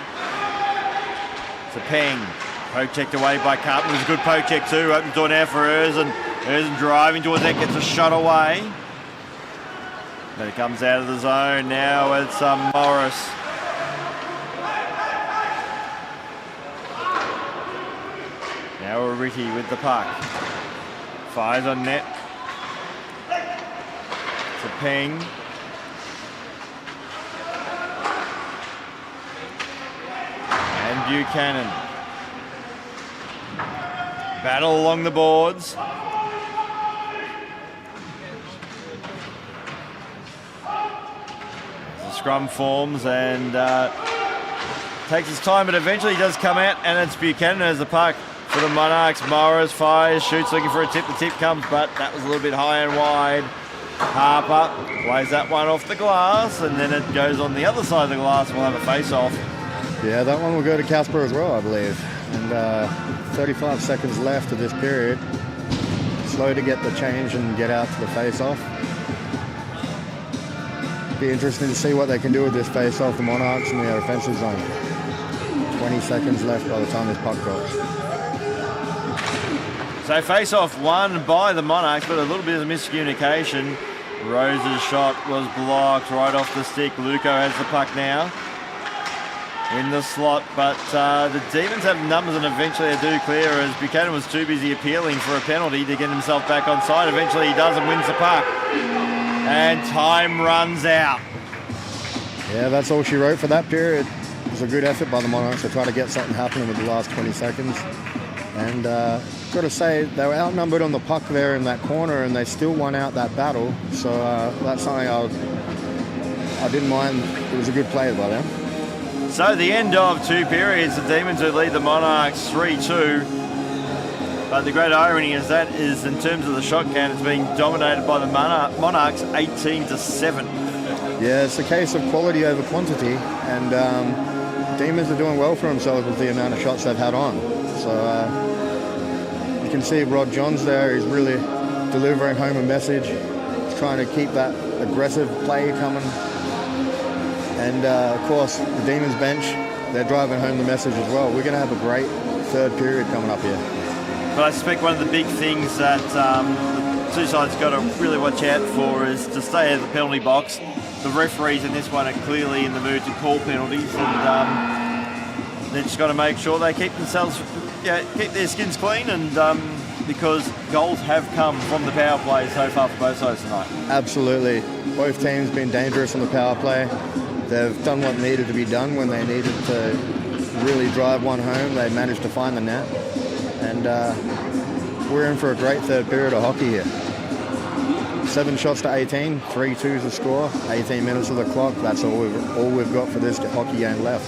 Speaker 1: It's a Peng. Poke checked away by Carpenter. It was a good poke check too. Open door now for Erzen. Erzen driving towards that, gets a shot away. Then it comes out of the zone. Now it's Morris. Now O'Riddy with the puck. Fires on net. It's a Peng. And Buchanan. Battle along the boards. The scrum forms and takes his time, but eventually does come out, and it's Buchanan as the puck for the Monarchs. Morris fires, shoots, looking for a tip. The tip comes, but that was a little bit high and wide. Harper plays that one off the glass, and then it goes on the other side of the glass, and we'll have a face-off.
Speaker 2: Yeah, that one will go to Casper as well, I believe. And 35 seconds left of this period. Slow to get the change and get out to the face-off. Be interesting to see what they can do with this face-off, the Monarchs in their offensive zone. 20 seconds left by the time this puck drops.
Speaker 1: So face-off won by the Monarchs, but a little bit of miscommunication. Rose's shot was blocked right off the stick. Luco has the puck now in the slot, but the Demons have numbers, and eventually they do clear, as Buchanan was too busy appealing for a penalty to get himself back on side. Eventually he does and wins the puck. And time runs out.
Speaker 2: Yeah, that's all she wrote for that period. It was a good effort by the Monarchs to try to get something happening with the last 20 seconds. And got to say, they were outnumbered on the puck there in that corner, and they still won out that battle. So that's something I didn't mind. It was a good play by them.
Speaker 1: So the end of 2 periods, the Demons who lead the Monarchs 3-2. But the great irony is that is in terms of the shot count, it's being dominated by the Monarchs 18-7.
Speaker 2: Yeah, it's a case of quality over quantity, and Demons are doing well for themselves with the amount of shots they've had on. So you can see Rod Johns there. He's really delivering home a message. He's trying to keep that aggressive play coming. And of course, the Demons bench, they're driving home the message as well. We're going to have a great third period coming up here.
Speaker 1: But I suspect one of the big things that the two sides got to really watch out for is to stay out of the penalty box. The referees in this one are clearly in the mood to call penalties, and they've just got to make sure they keep themselves, keep their skins clean, and because goals have come from the power play so far for both sides tonight.
Speaker 2: Absolutely. Both teams been dangerous on the power play. They've done what needed to be done when they needed to really drive one home. They managed to find the net. And we're in for a great third period of hockey here. 7 shots to 18, 3-2 the score, 18 minutes of the clock. That's all we've got for this hockey game left.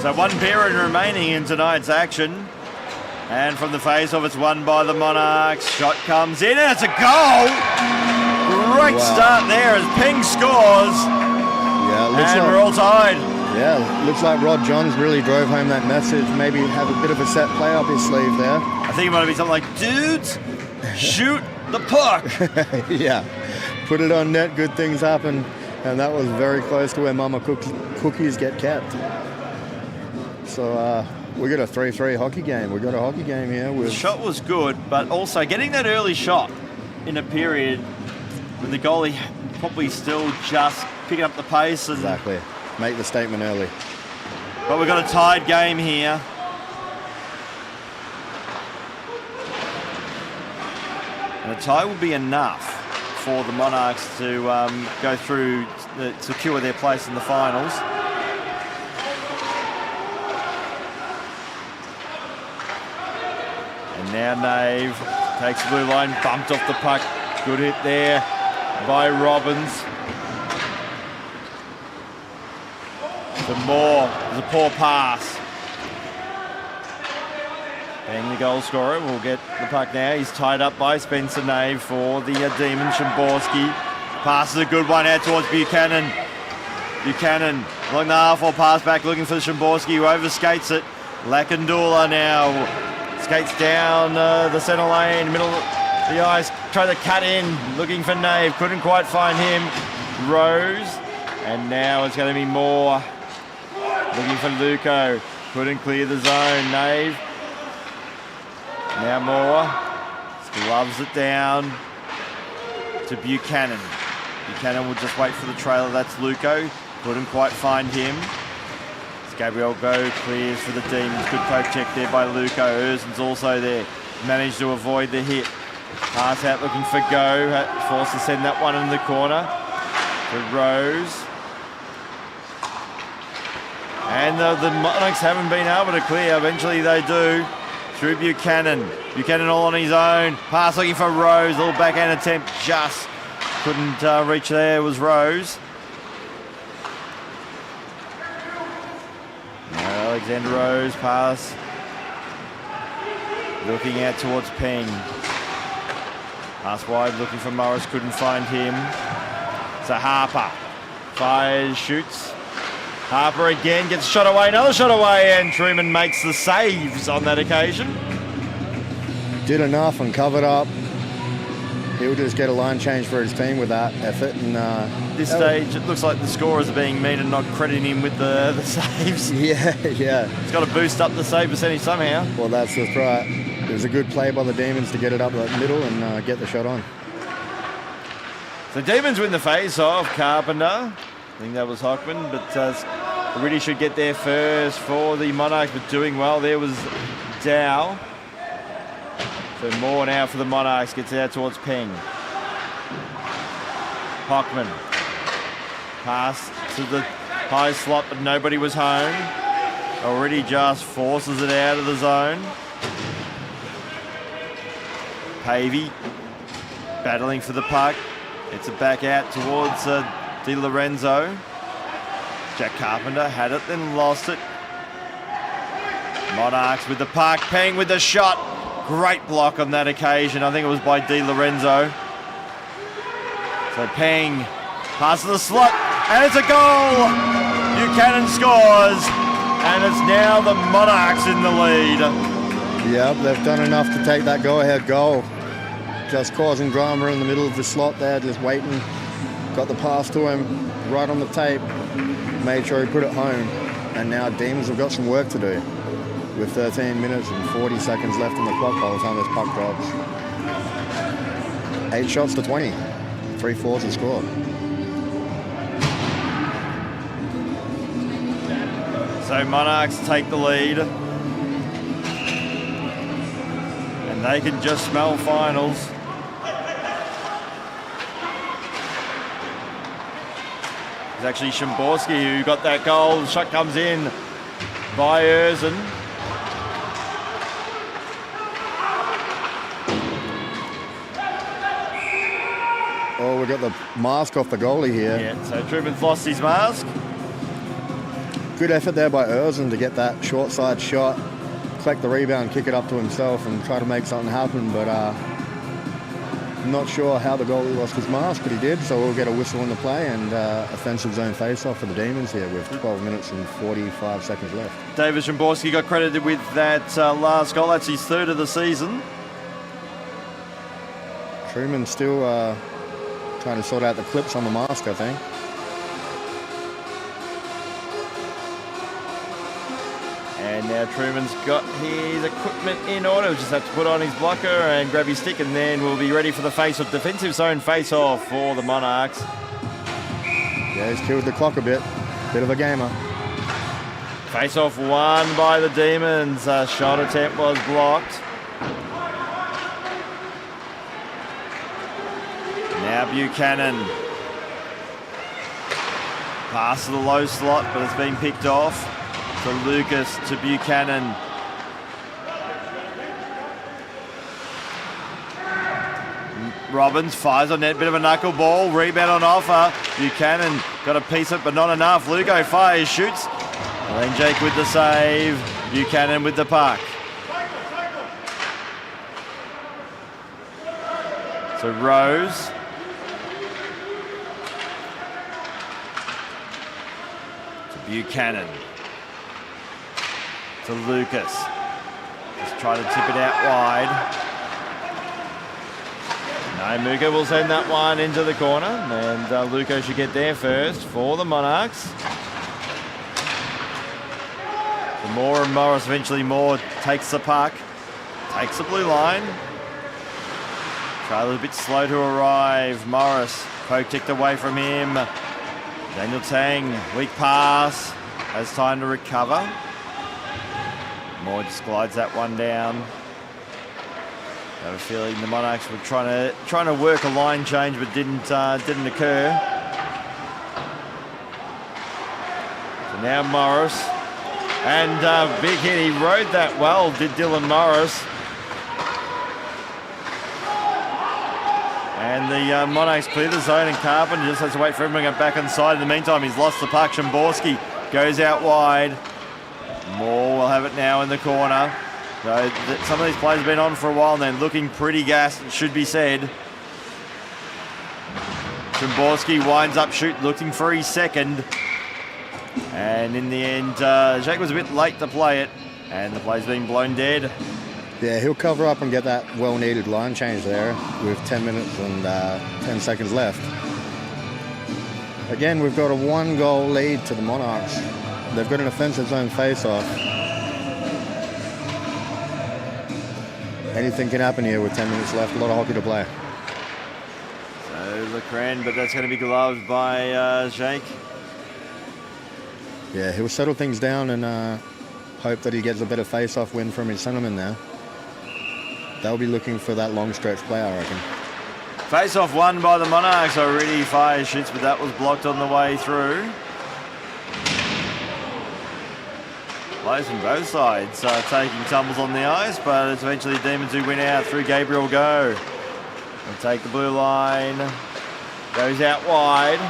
Speaker 1: So 1 period remaining in tonight's action. And from the face-off, it's won by the Monarchs. Shot comes in, and it's a goal! Great start there as Ping scores. Yeah, and we're all tied.
Speaker 2: Yeah, looks like Rod Johns really drove home that message. Maybe have a bit of a set play up his sleeve there.
Speaker 1: I think it might be something like, dudes, shoot the puck.
Speaker 2: Yeah, put it on net, good things happen. And that was very close to where Mama cookies get kept. So we got a 3-3 hockey game. We got a hockey game here.
Speaker 1: The shot was good, but also getting that early shot in a period with the goalie probably still just picking up the pace. And
Speaker 2: exactly. Make the statement early.
Speaker 1: But we've got a tied game here. And a tie will be enough for the Monarchs to go through, secure their place in the finals. And now Nave takes the blue line, bumped off the puck. Good hit there by Robbins. The Moore, there's a poor pass. Being the goal scorer will get the puck now. He's tied up by Spencer Nave for the Demons. Szymborski passes a good one out towards Buchanan. Buchanan along the half-wall pass back looking for Szymborski, who overskates it. Lakandula now skates down the centre lane, middle of the ice, try to cut in, looking for Nave, couldn't quite find him. Rose, and now it's going to be Moore. Looking for Luco, couldn't clear the zone. Nave, now Moore, gloves it down to Buchanan. Buchanan will just wait for the trailer, that's Luco, couldn't quite find him. It's Gabriel Go clears for the Demons, good poke check there by Luco. Erzen's also there, managed to avoid the hit. Pass out looking for Go, forced to send that one in the corner to Rose. And the Monarchs haven't been able to clear. Eventually they do. Through Buchanan. Buchanan all on his own. Pass looking for Rose. A little backhand attempt. Just couldn't reach there. It was Rose. Now Alexander Rose. Pass. Looking out towards Peng. Pass wide. Looking for Morris. Couldn't find him. So Harper. Fires. Shoots. Harper again gets a shot away, another shot away, and Truman makes the saves on that occasion.
Speaker 2: Did enough and covered up. He'll just get a line change for his team with that effort. And
Speaker 1: this stage, it looks like the scorers are being mean and not crediting him with the saves.
Speaker 2: Yeah.
Speaker 1: He's got to boost up the save percentage somehow.
Speaker 2: Well, that's right. It was a good play by the Demons to get it up the middle and get the shot on.
Speaker 1: So Demons win the face-off. Carpenter. I think that was Hockman, but really should get there first for the Monarchs, but doing well. There was Dow. So more now for the Monarchs, gets out towards Peng. Hockman. Pass to the high slot, but nobody was home. Already just forces it out of the zone. Pavey battling for the puck. It's it back out towards Di Lorenzo. Jack Carpenter had it, then lost it. Monarchs with the puck. Peng with the shot. Great block on that occasion. I think it was by Di Lorenzo. So Peng passes the slot, and it's a goal. Buchanan scores, and it's now the Monarchs in the lead.
Speaker 2: Yep, they've done enough to take that go-ahead goal. Just causing drama in the middle of the slot there, just waiting. Got the pass to him, right on the tape. Made sure he put it home. And now Demons have got some work to do. With 13 minutes and 40 seconds left on the clock by the time this puck drops. 8 shots to 20. 3-4 to score.
Speaker 1: So Monarchs take the lead. And they can just smell finals. It's actually Szymborski who got that goal. The shot comes in by Erzin.
Speaker 2: Oh, we got the mask off the goalie here.
Speaker 1: Yeah, so Truman's lost his mask.
Speaker 2: Good effort there by Erzin to get that short side shot, collect the rebound, kick it up to himself and try to make something happen, but I'm not sure how the goalie lost his mask, but he did, so we'll get a whistle on the play and offensive zone face-off for the Demons here with 12 minutes and 45 seconds left.
Speaker 1: David Szymborski got credited with that last goal. That's his third of the season.
Speaker 2: Truman still trying to sort out the clips on the mask, I think.
Speaker 1: And now Truman's got his equipment in order. We'll just have to put on his blocker and grab his stick, and then we'll be ready for the face-off, defensive zone face-off for the Monarchs.
Speaker 2: Yeah, he's killed the clock a bit. Bit of a gamer.
Speaker 1: Face-off won by the Demons. Shot attempt was blocked. Now Buchanan. Pass to the low slot, but it's been picked off. To Lucas, to Buchanan. Robbins fires on net, bit of a knuckleball, rebound on offer. Buchanan got a piece of it, but not enough. Lugo fires, shoots. And then Jake with the save. Buchanan with the puck. So Rose. To Buchanan. To Lucas. Just try to tip it out wide. No, Muga will send that one into the corner, and Luco should get there first for the Monarchs. So Moore and Morris, eventually Moore takes the puck, takes the blue line. Trailer's a bit slow to arrive. Morris, poke ticked away from him. Daniel Tang, weak pass, has time to recover. Moore just glides that one down. I have a feeling the Monarchs were trying to work a line change, but didn't occur. So now Morris, and big hit. He rode that well, did Dylan Morris. And the Monarchs clear the zone, and Carpenter just has to wait for everyone to go back inside. In the meantime, he's lost the puck. Szymborski goes out wide. Moore will have it now in the corner. So some of these players have been on for a while and they're looking pretty gassed, it should be said. Szymborski winds up shooting, looking for his second. And in the end, Jake was a bit late to play it, and the play's been blown dead.
Speaker 2: Yeah, he'll cover up and get that well-needed line change there with 10 minutes and 10 seconds left. Again, we've got a 1-goal lead to the Monarchs. They've got an offensive zone face-off. Anything can happen here with 10 minutes left. A lot of hockey to play.
Speaker 1: So Lecran, but that's going to be gloved by Jake.
Speaker 2: Yeah, he'll settle things down and hope that he gets a better face-off win from his centerman there. They'll be looking for that long stretch play, I reckon.
Speaker 1: Face-off won by the Monarchs. Already fire shoots, but that was blocked on the way through. Players from both sides taking tumbles on the ice, but it's eventually the Demons who win out through Gabriel Go. They take the blue line, goes out wide.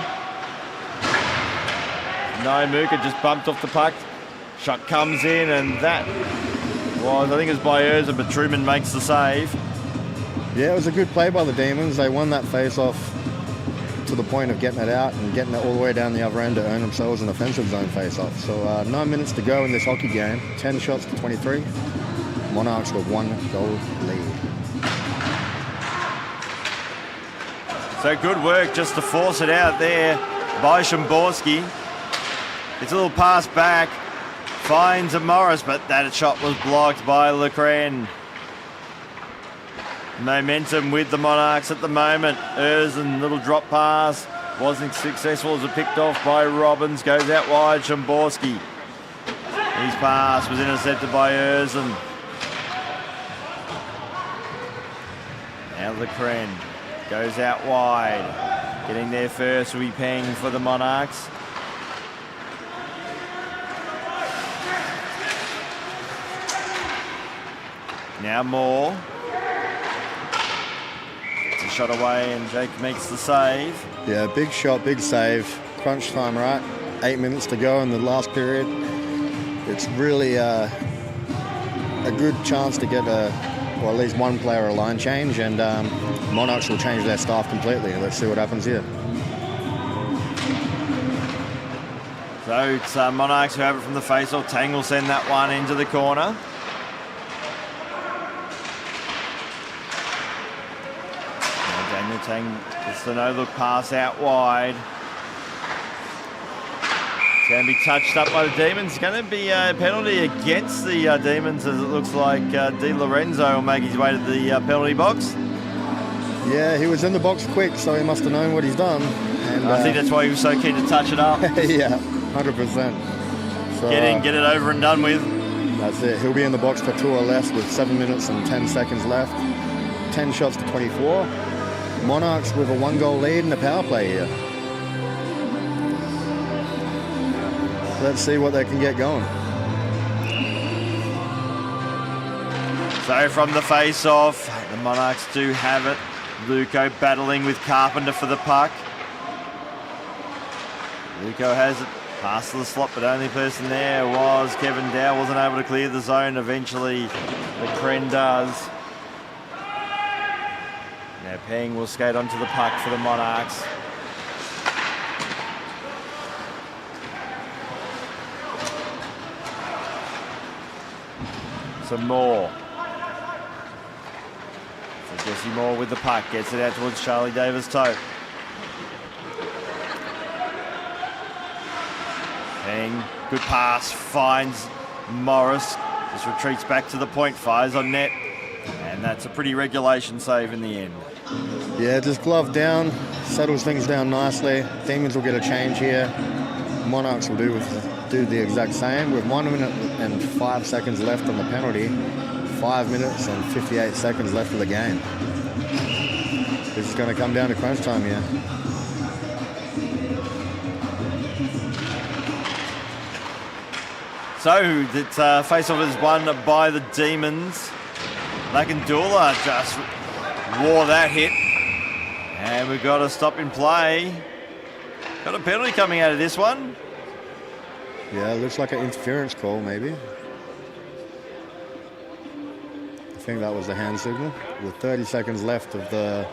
Speaker 1: No, Mooka just bumped off the puck. Shot comes in, and that was, I think it was by Erza, but Truman makes the save.
Speaker 2: Yeah, it was a good play by the Demons. They won that face-off to the point of getting it out and getting it all the way down the other end to earn themselves an offensive zone face-off. So 9 minutes to go in this hockey game, 10 shots to 23. Monarchs with 1 goal lead.
Speaker 1: So good work just to force it out there by Szymborski. It's a little pass back, finds a Morris, but that shot was blocked by Lecren. Momentum with the Monarchs at the moment. Erzen, little drop pass, wasn't successful as it picked off by Robbins, goes out wide, Szymborski. His pass was intercepted by Erzen. Now Lecren goes out wide. Getting there first will be Peng for the Monarchs. Now Moore. It's a shot away and Jake makes the save.
Speaker 2: Yeah, big shot, big save. Crunch time, right? 8 minutes to go in the last period. It's really a good chance to get or at least one player a line change, and Monarchs will change their staff completely. Let's see what happens here.
Speaker 1: So it's Monarchs who have it from the face-off. Tang will send that one into the corner. Daniel Tang gets the no-look pass out wide. It's going to be touched up by the Demons. It's going to be a penalty against the Demons, as it looks like Di Lorenzo will make his way to the penalty box.
Speaker 2: Yeah, he was in the box quick, so he must have known what he's done. And
Speaker 1: I think that's why he was so keen to touch it up.
Speaker 2: Yeah, 100%. So,
Speaker 1: get it over and done with.
Speaker 2: That's it. He'll be in the box for 2 or less with 7 minutes and 10 seconds left. 10 shots to 24. Monarchs with a 1-goal lead in the power play here. Let's see what they can get going.
Speaker 1: So from the face-off, the Monarchs do have it. Luco battling with Carpenter for the puck. Luco has it past the slot, but only person there was Kevin Dow. Wasn't able to clear the zone. Eventually, the Kren does. Now Peng will skate onto the puck for the Monarchs. Some more. So Jesse Moore with the puck, gets it out towards Charlie Davis-Tope. Peng, good pass, finds Morris, just retreats back to the point, fires on net, and that's a pretty regulation save in the end.
Speaker 2: Yeah, just glove down, settles things down nicely. Demons will get a change here. Monarchs will do the exact same with 1 minute and 5 seconds left on the penalty. 5 minutes and 58 seconds left of the game. This is going to come down to crunch time here.
Speaker 1: So that face-off is won by the Demons. Lakandula just wore that hit. And we've got a stop in play. Got a penalty coming out of this one.
Speaker 2: Yeah, it looks like an interference call, maybe. I think that was the hand signal. With 30 seconds left of the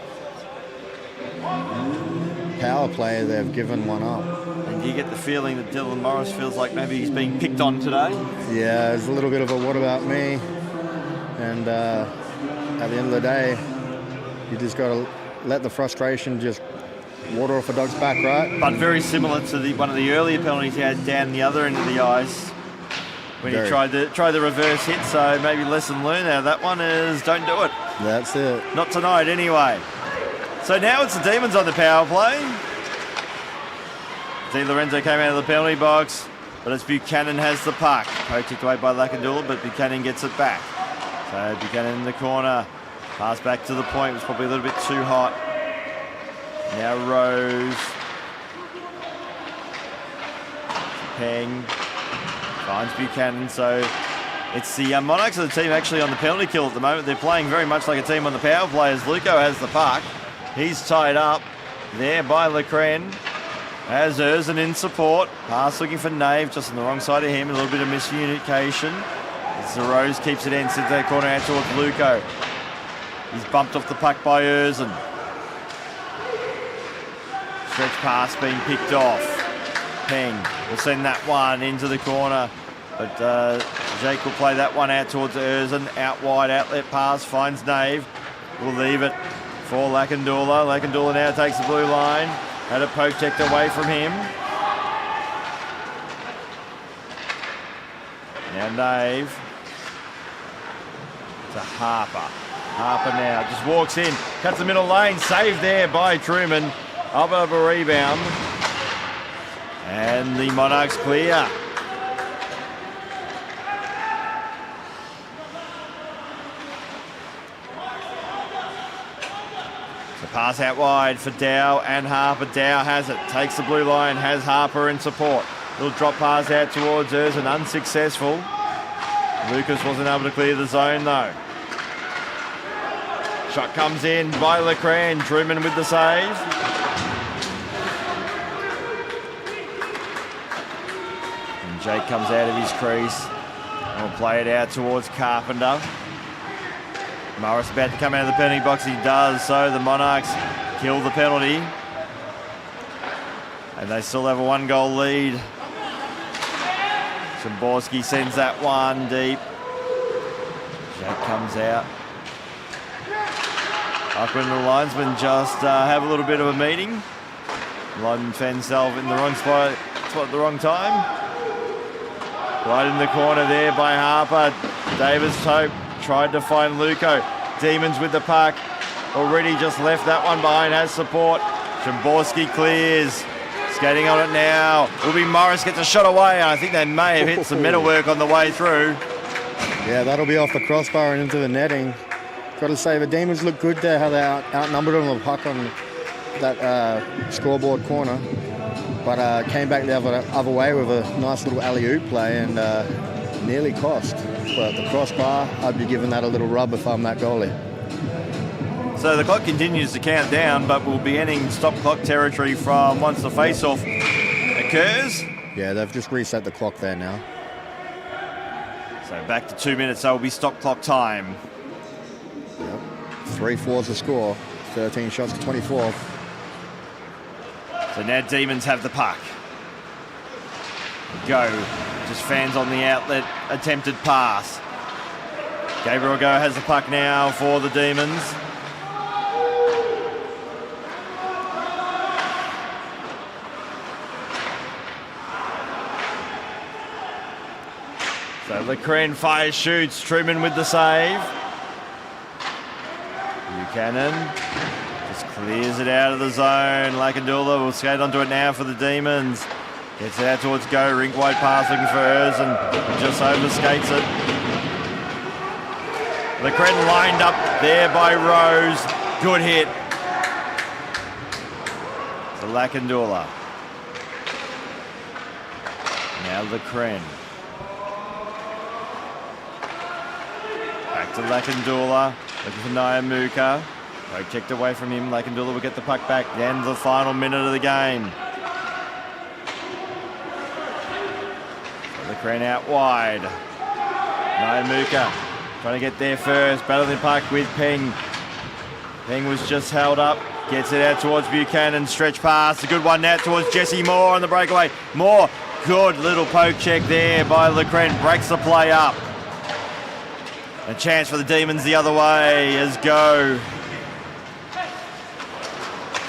Speaker 2: power play, they've given one up.
Speaker 1: And you get the feeling that Dylan Morris feels like maybe he's being picked on today?
Speaker 2: Yeah, it's a little bit of a what about me. And at the end of the day, you just got to let the frustration just water off a dog's back, right?
Speaker 1: But very similar to one of the earlier penalties he had down the other end of the ice when he tried the reverse hit. So maybe lesson learned out of that one is don't do it.
Speaker 2: That's it.
Speaker 1: Not tonight anyway. So now it's the Demons on the power play. Di Lorenzo came out of the penalty box, but it's Buchanan has the puck. Poked away by Lakandula, but Buchanan gets it back. So Buchanan in the corner. Pass back to the point. It was probably a little bit too hot. Now Rose. Peng. Finds Buchanan, so it's the Monarchs of the team actually on the penalty kill at the moment. They're playing very much like a team on the power play as Luco has the puck. He's tied up there by Lecren. Has Erzin in support. Pass looking for Nave, just on the wrong side of him. A little bit of miscommunication. Zarose keeps it in, sends that corner out towards Luco. He's bumped off the puck by Erzin. Stretch pass being picked off. Peng will send that one into the corner. But Jake will play that one out towards Erzin. Out wide, outlet pass, finds Nave. Will leave it for Lakandula. Lakandula now takes the blue line. Had a poke checked away from him. Now Nave to Harper. Harper now just walks in, cuts the middle lane. Saved there by Truman. Up over a rebound. And the Monarchs clear. Pass out wide for Dow and Harper. Dow has it, takes the blue line, has Harper in support. Little drop pass out towards Erzin, unsuccessful. Lucas wasn't able to clear the zone though. Shot comes in by Lecran. Truman with the save. And Jake comes out of his crease and will play it out towards Carpenter. Morris about to come out of the penalty box. He does, so the Monarchs kill the penalty. And they still have a 1-goal lead. Szymborski sends that one deep. Jack comes out. Like when the linesmen just have a little bit of a meeting. Lineman found himself in the wrong spot at the wrong time. Right in the corner there by Harper. Davis-Tope tried to find Luco. Demons with the puck. Already just left that one behind, has support. Szymborski clears. Skating on it now. Will be Morris, gets a shot away. I think they may have hit some metalwork on the way through.
Speaker 2: Yeah, that'll be off the crossbar and into the netting. Got to say, the Demons look good there, how they outnumbered on the puck on that scoreboard corner. But came back the other way with a nice little alley-oop play and nearly cost. But the crossbar, I'd be giving that a little rub if I'm that goalie.
Speaker 1: So the clock continues to count down, but we'll be ending stop clock territory from once the face-off occurs.
Speaker 2: Yeah, they've just reset the clock there now.
Speaker 1: So back to 2 minutes, so will be stop clock time.
Speaker 2: Yep. 3-4's the score. 13 shots to 24.
Speaker 1: So now Demons have the puck. Go. Just fans on the outlet. Attempted pass. Gabriel Go has the puck now for the Demons. So Lecren fires, shoots. Truman with the save. Buchanan just clears it out of the zone. Lakandula will skate onto it now for the Demons. Gets it out towards Go. Rink wide pass looking for Erzin. Just overskates it. Lecren lined up there by Rose. Good hit. To Lakandula. Now Lecren. Back to Lakandula. Looking for Nyamuka. Poke checked away from him. Lakandula will get the puck back. Then the final minute of the game. Lecren out wide. Nyamuka trying to get there first. Battle the puck with Peng. Peng was just held up. Gets it out towards Buchanan. Stretch pass. A good one now towards Jesse Moore on the breakaway. Moore. Good little poke check there by Lecren. Breaks the play up. A chance for the Demons the other way as Go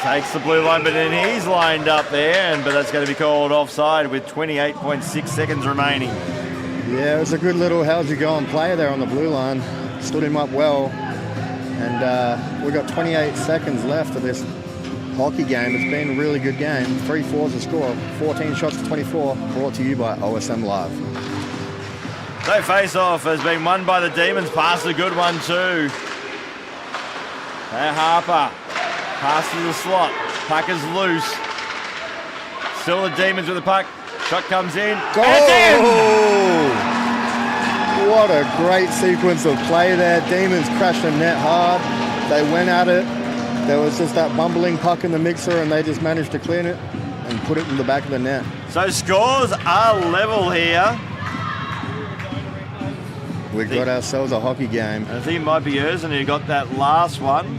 Speaker 1: takes the blue line, but then he's lined up there, but that's going to be called offside with 28.6 seconds remaining.
Speaker 2: Yeah, it was a good little how'd you go and play there on the blue line. Stood him up well. And we've got 28 seconds left of this hockey game. It's been a really good game. 3-4's the score. 14 shots to 24. Brought to you by OSM Live.
Speaker 1: So face-off has been won by the Demons. Pass a good one too. Now Harper. Pass to the slot. Puck is loose. Still the Demons with the puck. Shot comes in.
Speaker 2: Goal!
Speaker 1: And it's in!
Speaker 2: What a great sequence of play there. Demons crashed the net hard. They went at it. There was just that bumbling puck in the mixer, and they just managed to clean it and put it in the back of the net.
Speaker 1: So scores are level here.
Speaker 2: We got ourselves a hockey game.
Speaker 1: I think it might be Erzen who got that last one.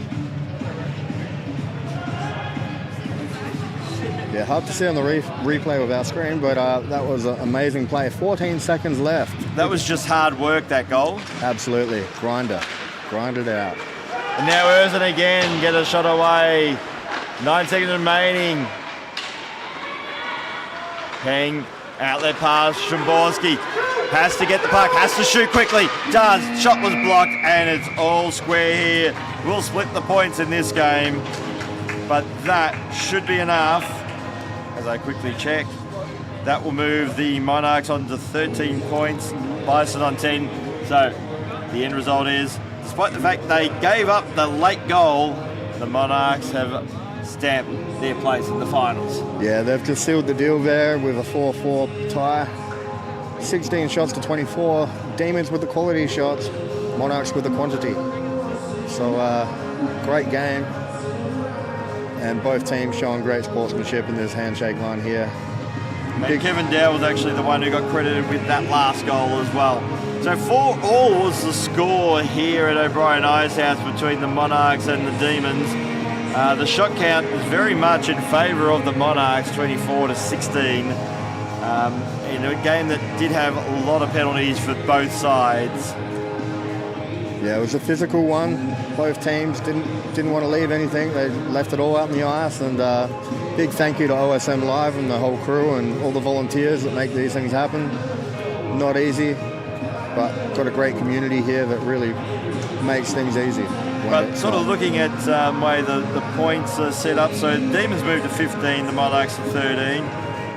Speaker 2: Yeah, hard to see on the replay with our screen, but that was an amazing play. 14 seconds left.
Speaker 1: That was just hard work, that goal.
Speaker 2: Absolutely. Grinded out.
Speaker 1: And now Erzen again, get a shot away. 9 seconds remaining. Peng, outlet pass, Szymborski. Has to get the puck, has to shoot quickly. Does. Shot was blocked, and it's all square here. We'll split the points in this game, but that should be enough. As I quickly check, that will move the Monarchs on to 13 points, Bison on 10. So the end result is, despite the fact they gave up the late goal, the Monarchs have stamped their place in the finals.
Speaker 2: Yeah, they've just sealed the deal there with a 4-4 tie. 16 shots to 24. Demons with the quality shots, Monarchs with the quantity. So great game. And both teams showing great sportsmanship in this handshake line here.
Speaker 1: And Kevin Dow was actually the one who got credited with that last goal as well. So 4-4 was the score here at O'Brien Ice House between the Monarchs and the Demons. The shot count is very much in favour of the Monarchs, 24-16. In a game that did have a lot of penalties for both sides.
Speaker 2: Yeah, it was a physical one. Both teams didn't want to leave anything. They left it all out in the ice. And big thank you to OSM Live and the whole crew and all the volunteers that make these things happen. Not easy, but got a great community here that really makes things easy.
Speaker 1: But sort of looking at way the points are set up, so Demons moved to 15, the Monarchs to 13.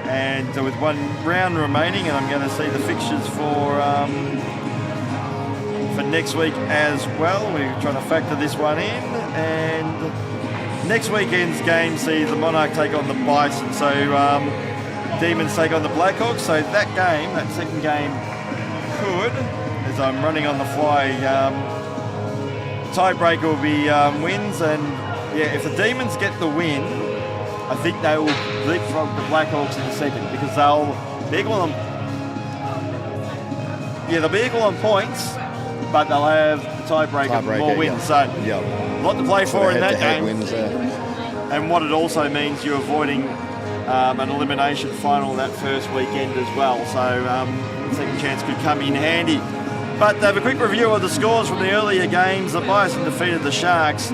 Speaker 1: And with one round remaining, and I'm going to see the fixtures for next week as well. We're trying to factor this one in. And next weekend's game see the Monarch take on the Bison. So Demons take on the Blackhawks. So that game, that second game, could, as I'm running on the fly, tiebreaker will be wins. And yeah, if the Demons get the win, I think they will leapfrog the Blackhawks in the second, because they'll be equal on. Yeah, they'll be equal on points, but they'll have the tiebreaker more wins.
Speaker 2: Yeah.
Speaker 1: So a lot to play for in that game.
Speaker 2: Wins,
Speaker 1: and what it also means, you're avoiding an elimination final that first weekend as well. So second chance could come in handy. But have a quick review of the scores from the earlier games. The Bison defeated the Sharks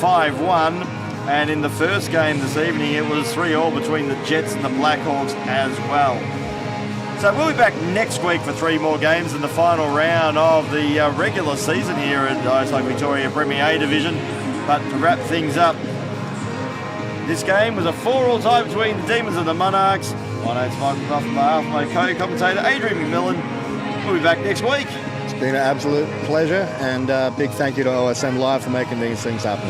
Speaker 1: 5-1. And in the first game this evening, it was 3-3 between the Jets and the Blackhawks as well. So we'll be back next week for 3 more games in the final round of the regular season here at Ice Hockey Victoria Premier A Division. But to wrap things up, this game was a 4-4 tie between the Demons and the Monarchs. My name's Michael Duff, on behalf of my co-commentator Adrian McMillan. We'll be back next week.
Speaker 2: It's been an absolute pleasure, and big thank you to OSM Live for making these things happen.